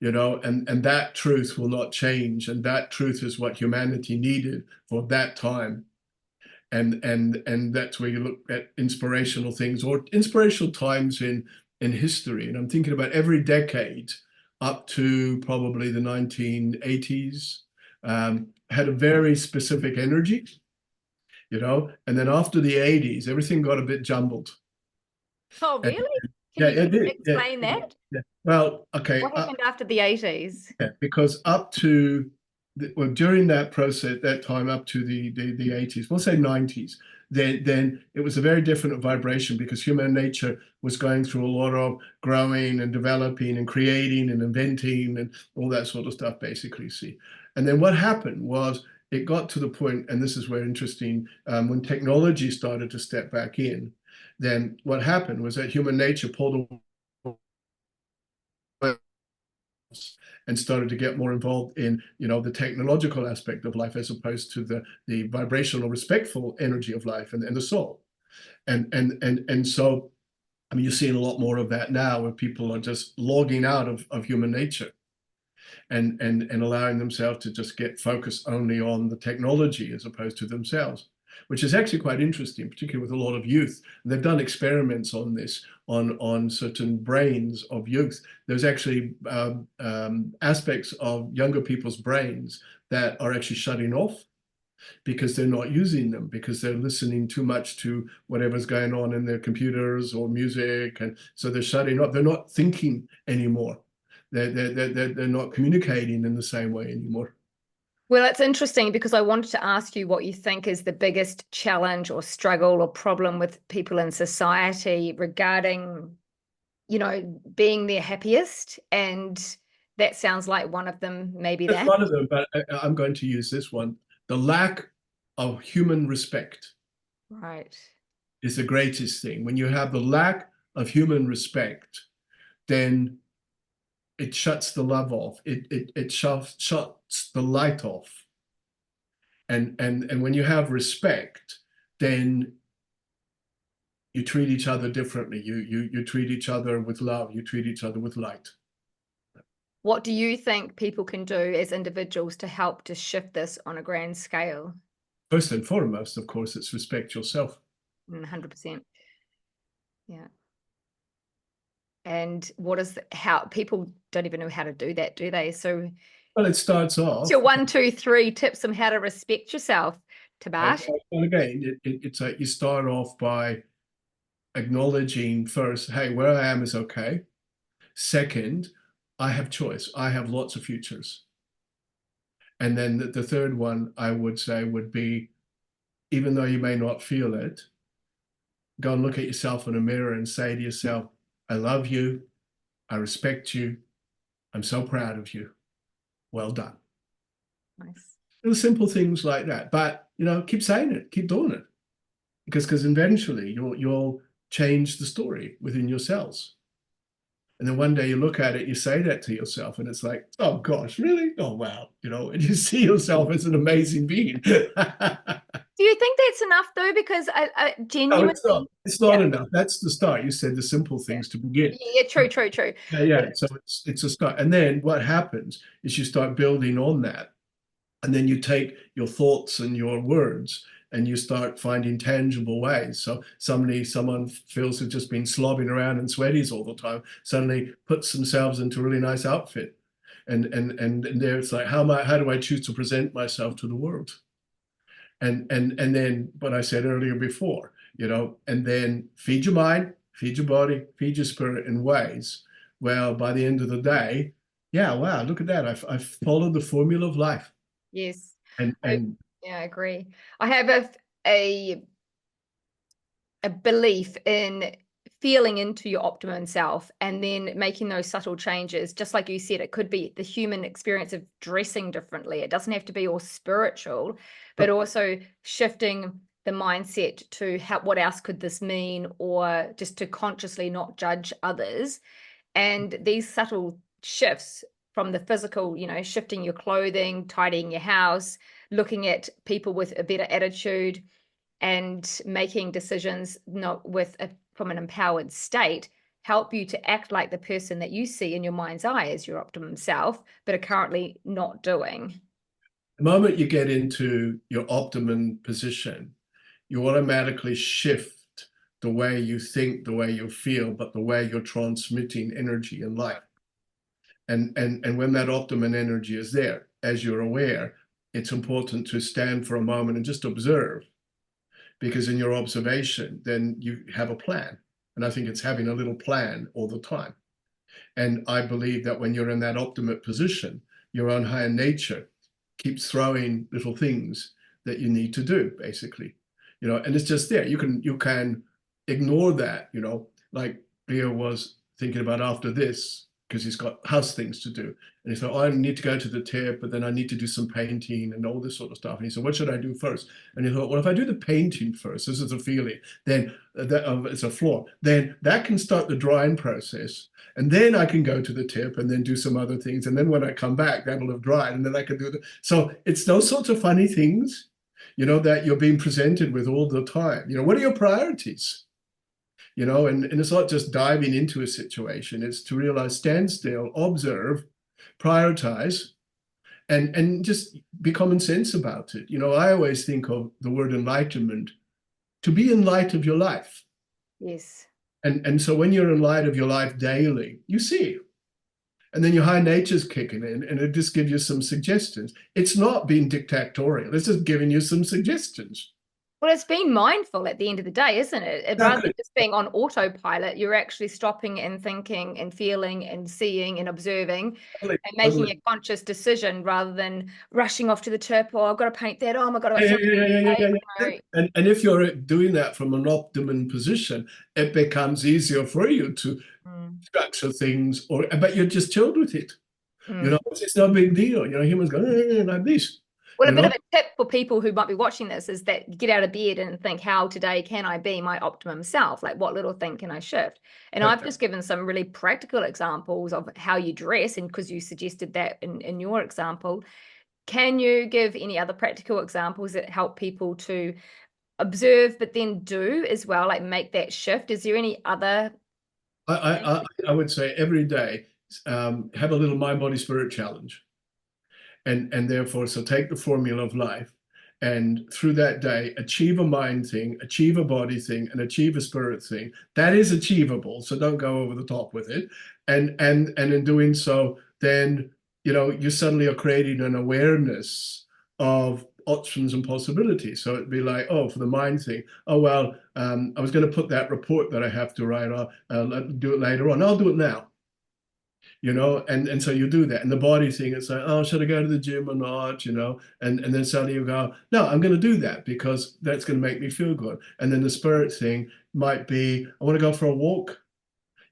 and that truth will not change, and that truth is what humanity needed for that time. And that's where you look at inspirational things or inspirational times in history. And I'm thinking about every decade up to probably the 1980s, had a very specific energy, and then after the 80s, everything got a bit jumbled. Oh, And really? Can yeah, you it did. Yeah, explain that? yeah. Well, okay. What happened after the 80s? Yeah, because up to well, during that process, that time up to the 80s, we'll say 90s, then it was a very different vibration because human nature was going through a lot of growing and developing and creating and inventing and all that sort of stuff, basically. See, and then what happened was it got to the point, and this is where interesting, when technology started to step back in, then what happened was that human nature pulled away and started to get more involved in the technological aspect of life as opposed to the vibrational respectful energy of life and the soul. And so I mean you're seeing a lot more of that now where people are just logging out of human nature and allowing themselves to just get focused only on the technology as opposed to themselves, which is actually quite interesting, particularly with a lot of youth. And they've done experiments on this, on certain brains of youth. There's actually aspects of younger people's brains that are actually shutting off because they're not using them, because they're listening too much to whatever's going on in their computers or music. And so they're shutting up. They're not thinking anymore. They're not communicating in the same way anymore. Well, it's interesting because I wanted to ask you what you think is the biggest challenge or struggle or problem with people in society regarding, being their happiest. And that sounds like one of them, maybe That's that. one of them, but I'm going to use this one. The lack of human respect Right. is the greatest thing. When you have the lack of human respect, then it shuts the love off. It shuts the light off. And when you have respect, then you treat each other differently. You treat each other with love. You treat each other with light. What do you think people can do as individuals to help to shift this on a grand scale? First and foremost, of course, it's respect yourself. 100%. Yeah. And how people don't even know how to do that, do they? So Well, it starts It's off. your 1, 2, 3 tips on how to respect yourself, Tabash. Well, again, it's like you start off by acknowledging first, hey, where I am is okay. Second, I have choice. I have lots of futures. And then the third one I would say would be, even though you may not feel it, go and look at yourself in a mirror and say to yourself, I love you. I respect you. I'm so proud of you. Well done. Nice. Little simple things like that. But, keep saying it, keep doing it. Because eventually you'll change the story within yourselves. And then one day you look at it, you say that to yourself, and it's like, oh gosh, really? Oh wow, and you see yourself as an amazing being. Do you think that's enough though? Because I No, it's not. genuinely, It's yeah, not enough. That's the start. You said the simple yeah, things to begin. yeah, true, true, true. Yeah, yeah. So it's a start. And then what happens is you start building on that. And then you take your thoughts and your words and you start finding tangible ways. So someone feels they've just been slobbing around in sweaties all the time, suddenly puts themselves into a really nice outfit. And there it's like, how do I choose to present myself to the world? And then what I said earlier before, and then feed your mind, feed your body, feed your spirit in ways. Well, by the end of the day, yeah, wow, look at that. I've followed the formula of life. Yes. And I, yeah, I agree. I have a belief in feeling into your optimum self and then making those subtle changes. Just like you said, it could be the human experience of dressing differently. It doesn't have to be all spiritual, but also shifting the mindset to what else could this mean, or just to consciously not judge others. And these subtle shifts from the physical, shifting your clothing, tidying your house, looking at people with a better attitude, and making decisions not from an empowered state, help you to act like the person that you see in your mind's eye as your optimum self, but are currently not doing. the moment you get into your optimum position, you automatically shift the way you think, the way you feel, but the way you're transmitting energy in life. And when that optimum energy is there, as you're aware, it's important to stand for a moment and just observe, because in your observation, then you have a plan. And I think it's having a little plan all the time. And I believe that when you're in that optimate position, your own higher nature keeps throwing little things that you need to do, basically. And it's just there. You can ignore that, like Leo was thinking about after this, because he's got house things to do. And he thought, oh, I need to go to the tip, but then I need to do some painting and all this sort of stuff. And he said, what should I do first? And he thought, well, if I do the painting first, this is a feeling, then it's a floor, then that can start the drying process. And then I can go to the tip and then do some other things. And then when I come back, that'll have dried. And then I can do the. So it's those sorts of funny things, that you're being presented with all the time. What are your priorities? And it's not just diving into a situation, it's to realize, stand still, observe, prioritize, and just be common sense about it. I always think of the word enlightenment, to be in light of your life. Yes. And so when you're in light of your life daily, you see. And then your high nature's kicking in, and it just gives you some suggestions. It's not being dictatorial, it's just giving you some suggestions. Well, it's being mindful at the end of the day, isn't it? Rather than just being on autopilot, you're actually stopping and thinking and feeling and seeing and observing Totally, and making totally. a conscious decision rather than rushing off to the tip. Oh, I've got to paint that. Oh my God, I've got Yeah, something yeah, yeah, yeah, to yeah, yeah. say. And if you're doing that from an optimum position, it becomes easier for you to Mm, structure things, but you're just chilled with it. mm. It's no big deal. Humans go like this. Well, a You bit know, of a tip for people who might be watching this is that get out of bed and think, how today can I be my optimum self? Like, what little thing can I shift? And I've just given some really practical examples of how you dress, and because you suggested that in your example, can you give any other practical examples that help people to observe, but then do as well, like make that shift? Is there any other? I would say every day, have a little mind, body, spirit challenge, and therefore, so take the formula of life, and through that day, achieve a mind thing, achieve a body thing, and achieve a spirit thing. That is achievable. So don't go over the top with it. And in doing so, then you suddenly are creating an awareness of options and possibilities. So it'd be like, oh, for the mind thing, oh, well, I was going to put that report that I have to write, do it later on. I'll do it now. And so you do that. And the body thing, it's like, oh, should I go to the gym or not? And then suddenly you go, no, I'm going to do that because that's going to make me feel good. And then the spirit thing might be, I want to go for a walk,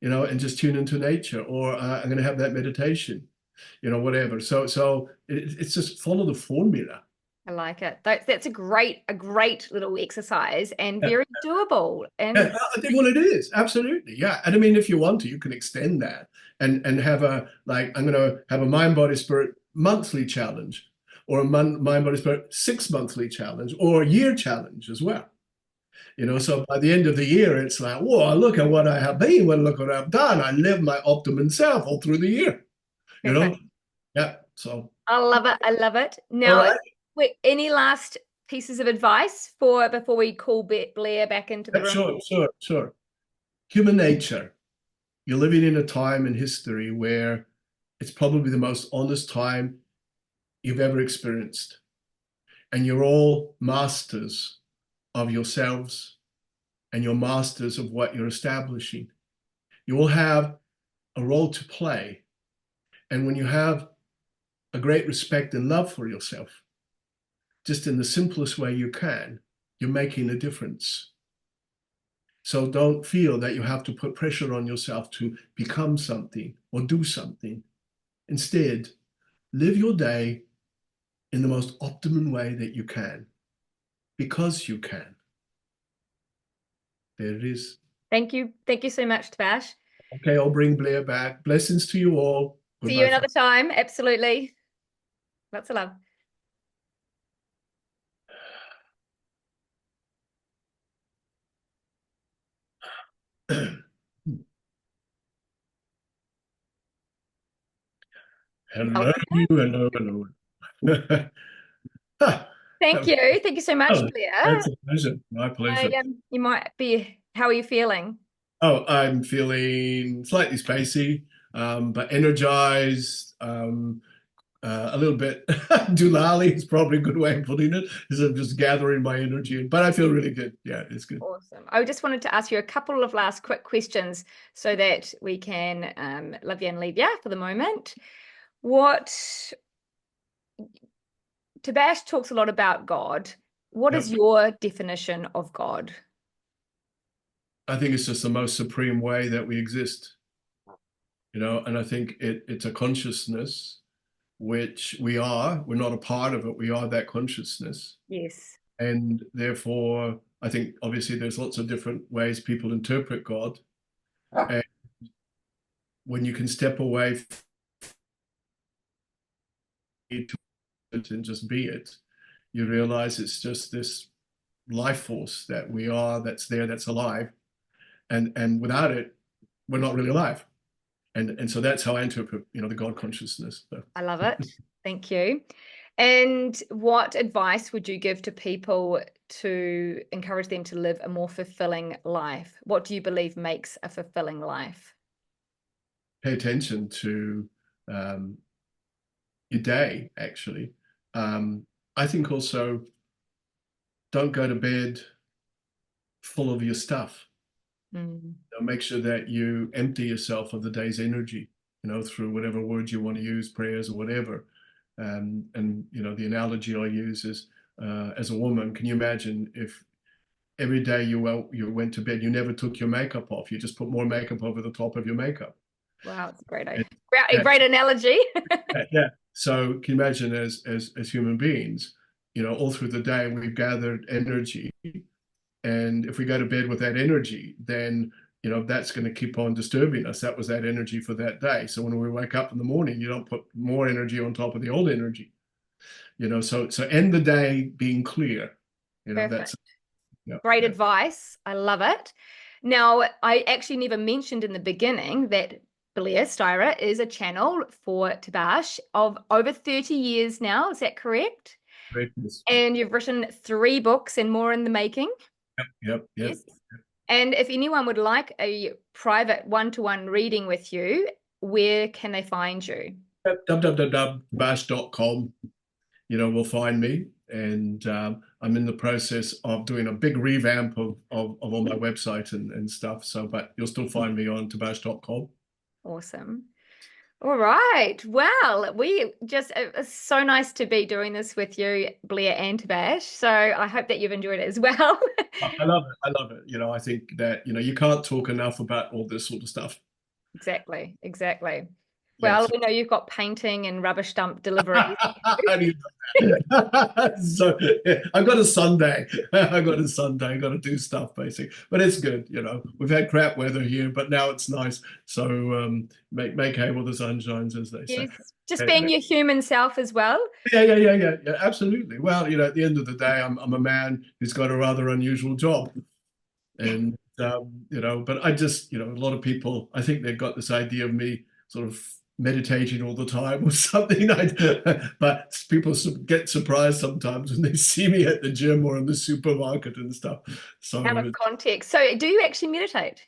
and just tune into nature, or I'm going to have that meditation, whatever. So it's just follow the formula. I like it. That's a great little exercise and Yeah. very doable. And Yeah, I think what it is, absolutely. Yeah. And I mean, if you want to, you can extend that and have I'm going to have a mind, body, spirit monthly challenge, or a mind, body, spirit 6 monthly challenge, or a year challenge as well. So by the end of the year, it's like, whoa, look at what I have been, well, look what I've done. I live my optimum self all through the year, you know? perfect. Yeah. So, I love it. I love it. all Now, right. any last pieces of advice before we call Blair back into the Yeah, room? sure. Human nature. You're living in a time in history where it's probably the most honest time you've ever experienced. And you're all masters of yourselves, and you're masters of what you're establishing. You all have a role to play. And when you have a great respect and love for yourself, just in the simplest way you can, you're making a difference. So don't feel that you have to put pressure on yourself to become something or do something. Instead, live your day in the most optimum way that you can, because you can. There it is. Thank you. Thank you so much, Tabaash. Okay, I'll bring Blair back. Blessings to you all. See you Goodbye. another time. Absolutely. Lots of love. Hello, hello. Ah, Thank you. Thank you so much, oh, Blair. it's a pleasure. My pleasure. You might be, how are you feeling? Oh, I'm feeling slightly spacey, but energized, a little bit doolally is probably a good way of putting it, is I'm just gathering my energy. But I feel really good. Yeah, it's good. Awesome. I just wanted to ask you a couple of last quick questions so that we can love you and leave you for the moment. Tabaash talks a lot about God. What is Yep. your definition of God? I think it's just the most supreme way that we exist, and I think it's a consciousness, which we are. We're not a part of it. We are that consciousness. Yes. And therefore, I think obviously there's lots of different ways people interpret God. And when you can step away from it and just be it, you realize it's just this life force that we are, that's there, that's alive. And without it, we're not really alive. And so that's how I interpret, the God consciousness. So. I love it. Thank you. And what advice would you give to people to encourage them to live a more fulfilling life? What do you believe makes a fulfilling life? Pay attention to your day, actually. I think also don't go to bed full of your stuff. Mm. Make sure that you empty yourself of the day's energy, through whatever words you want to use, prayers or whatever. And the analogy I use is, as a woman, can you imagine if every day you went to bed, you never took your makeup off, you just put more makeup over the top of your makeup? Wow, it's a great, And great analogy. yeah. So can you imagine as human beings, all through the day we've gathered energy, and if we go to bed with that energy, then that's going to keep on disturbing us. That was that energy for that day. So when we wake up in the morning, you don't put more energy on top of the old energy. So end the day being clear. Perfect. That's Great yeah. advice. I love it. Now, I actually never mentioned in the beginning that Blair Styra is a channel for Tabaash of over 30 years now. Is that correct? Greatness. And you've written 3 books and more in the making. Yep. Yes. And if anyone would like a private one-to-one reading with you, where can they find you? www.bash.com, will find me. And I'm in the process of doing a big revamp of all my website and stuff. So, but you'll still find me on tabaash.com. Awesome. All right. Well, it's so nice to be doing this with you, Blair and Tabaash. So I hope that you've enjoyed it as well. I love it. I love it. I think that, you can't talk enough about all this sort of stuff. Exactly. Exactly. Yeah. Well, we know you've got painting and rubbish dump deliveries. How do you know that? So yeah, I've got a Sunday. I've got a Sunday. I've got to do stuff basically, but it's good. We've had crap weather here, but now it's nice. So make hay while the sun shines, as they say. Yes, just being your human self as well. Yeah, absolutely. Well, at the end of the day, I'm a man who's got a rather unusual job, and but I just, a lot of people, I think they've got this idea of me sort of meditating all the time or something. But people get surprised sometimes when they see me at the gym or in the supermarket and stuff. So, Out of context. So do you actually meditate?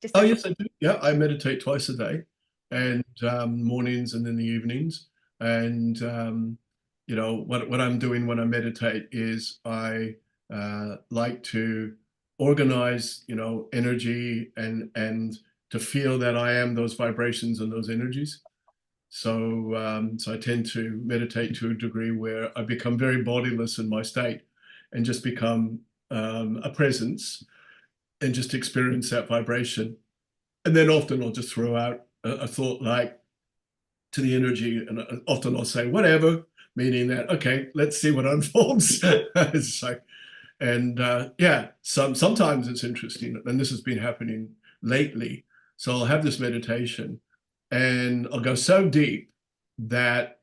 Just oh out of yes, I do. Yeah, I meditate twice a day, and mornings and in the evenings. And what I'm doing when I meditate is I like to organize, energy and to feel that I am those vibrations and those energies. So I tend to meditate to a degree where I become very bodiless in my state and just become a presence and just experience that vibration. And then often I'll just throw out a thought like to the energy, and often I'll say whatever, meaning that okay, let's see what unfolds. It's like, and yeah, sometimes it's interesting, and this has been happening lately. So I'll have this meditation, and I'll go so deep that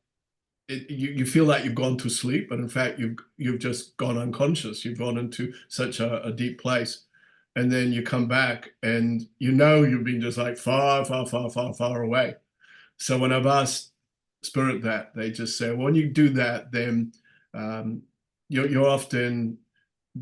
you feel like you've gone to sleep, but in fact you've just gone unconscious. You've gone into such a deep place, and then you come back, and you've been just like far, far, far, far, far away. So when I've asked Spirit that, they just say, well, when you do that, then um, you're often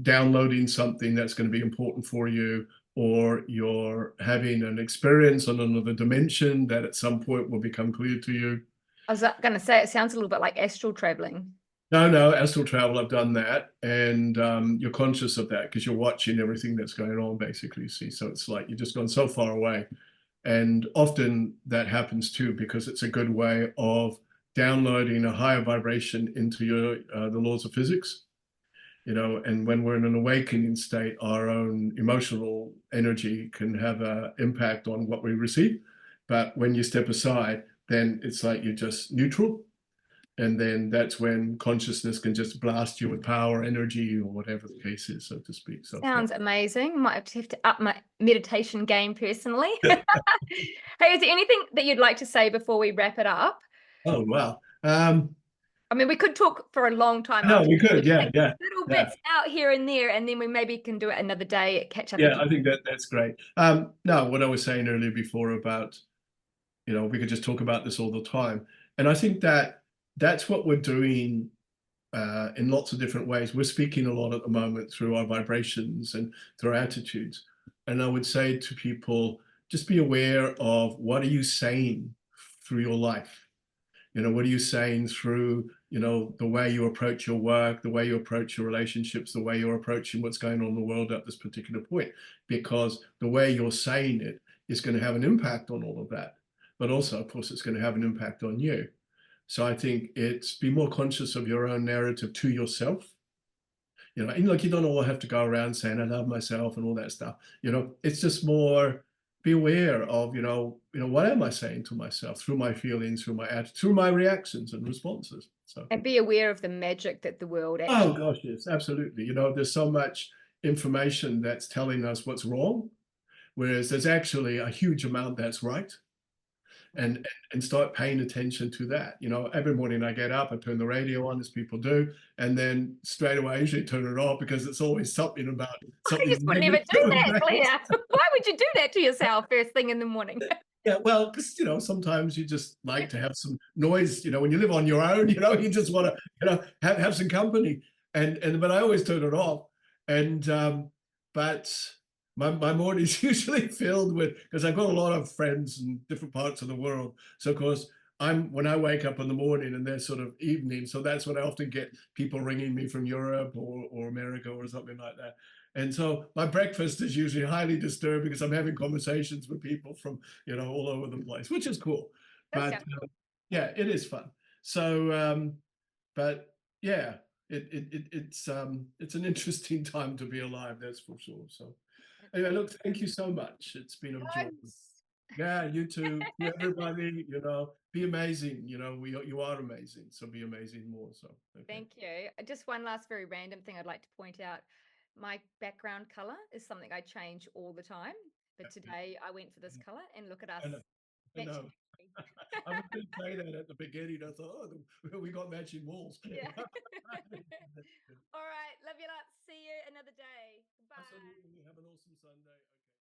downloading something that's going to be important for you, or you're having an experience on another dimension that at some point will become clear to you. I was going to say it sounds a little bit like astral traveling. No, astral travel, I've done that. And you're conscious of that because you're watching everything that's going on, basically. See, so it's like you've just gone so far away. And often that happens too, because it's a good way of downloading a higher vibration into the laws of physics. And when we're in an awakening state, our own emotional energy can have an impact on what we receive. But when you step aside, then it's like you're just neutral. And then that's when consciousness can just blast you with power, energy, or whatever the case is, so to speak. So Sounds yeah. amazing. Might have to up my meditation game personally. Hey, is there anything that you'd like to say before we wrap it up? Oh, wow. I mean, we could talk for a long time. No, I'll we could. just Yeah, pick yeah, little yeah. bits out here and there, and then we maybe can do it another day, catch up Yeah, again. I think that's great. No, what I was saying earlier before about, we could just talk about this all the time. And I think that's what we're doing in lots of different ways. We're speaking a lot at the moment through our vibrations and through our attitudes. And I would say to people, just be aware of what are you saying through your life? What are you saying through, the way you approach your work, the way you approach your relationships, the way you're approaching what's going on in the world at this particular point? Because the way you're saying it is going to have an impact on all of that. But also, of course, it's going to have an impact on you. So I think it's be more conscious of your own narrative to yourself. And like you don't all have to go around saying I love myself and all that stuff. It's just more be aware of, what am I saying to myself through my feelings, through my attitude, through my reactions and responses. So And be aware of the magic that the world oh actually. gosh, yes, absolutely. There's so much information that's telling us what's wrong, whereas there's actually a huge amount that's right. And start paying attention to that. Every morning I get up, I turn the radio on, as people do, and then straight away I usually turn it off because it's always something about I something just would never negative do going that, on. Blair. Why would you do that to yourself first thing in the morning? Yeah, well, because sometimes you just like to have some noise. When you live on your own, you just want to, have some company. And but I always turn it off. And but my morning's usually filled with, because I've got a lot of friends in different parts of the world. So of course when I wake up in the morning and they're sort of evening, so that's when I often get people ringing me from Europe or America or something like that. And so my breakfast is usually highly disturbed because I'm having conversations with people from, all over the place, which is cool. That But sounds cool. yeah, it is fun. So, but yeah, it's an interesting time to be alive, that's for sure. So anyway, look, thank you so much. It's been a joy. Thanks. Yeah, you too. To everybody, be amazing. You are amazing. So be amazing more. So okay. Thank you. Just one last very random thing I'd like to point out. My background color is something I change all the time. But today I went for this color and look at us I know. I matching. know. I was going to say that at the beginning. I thought, we got matching walls. Yeah. All right. Love you lots. See you another day. Bye. Absolutely. Have an awesome Sunday. Okay.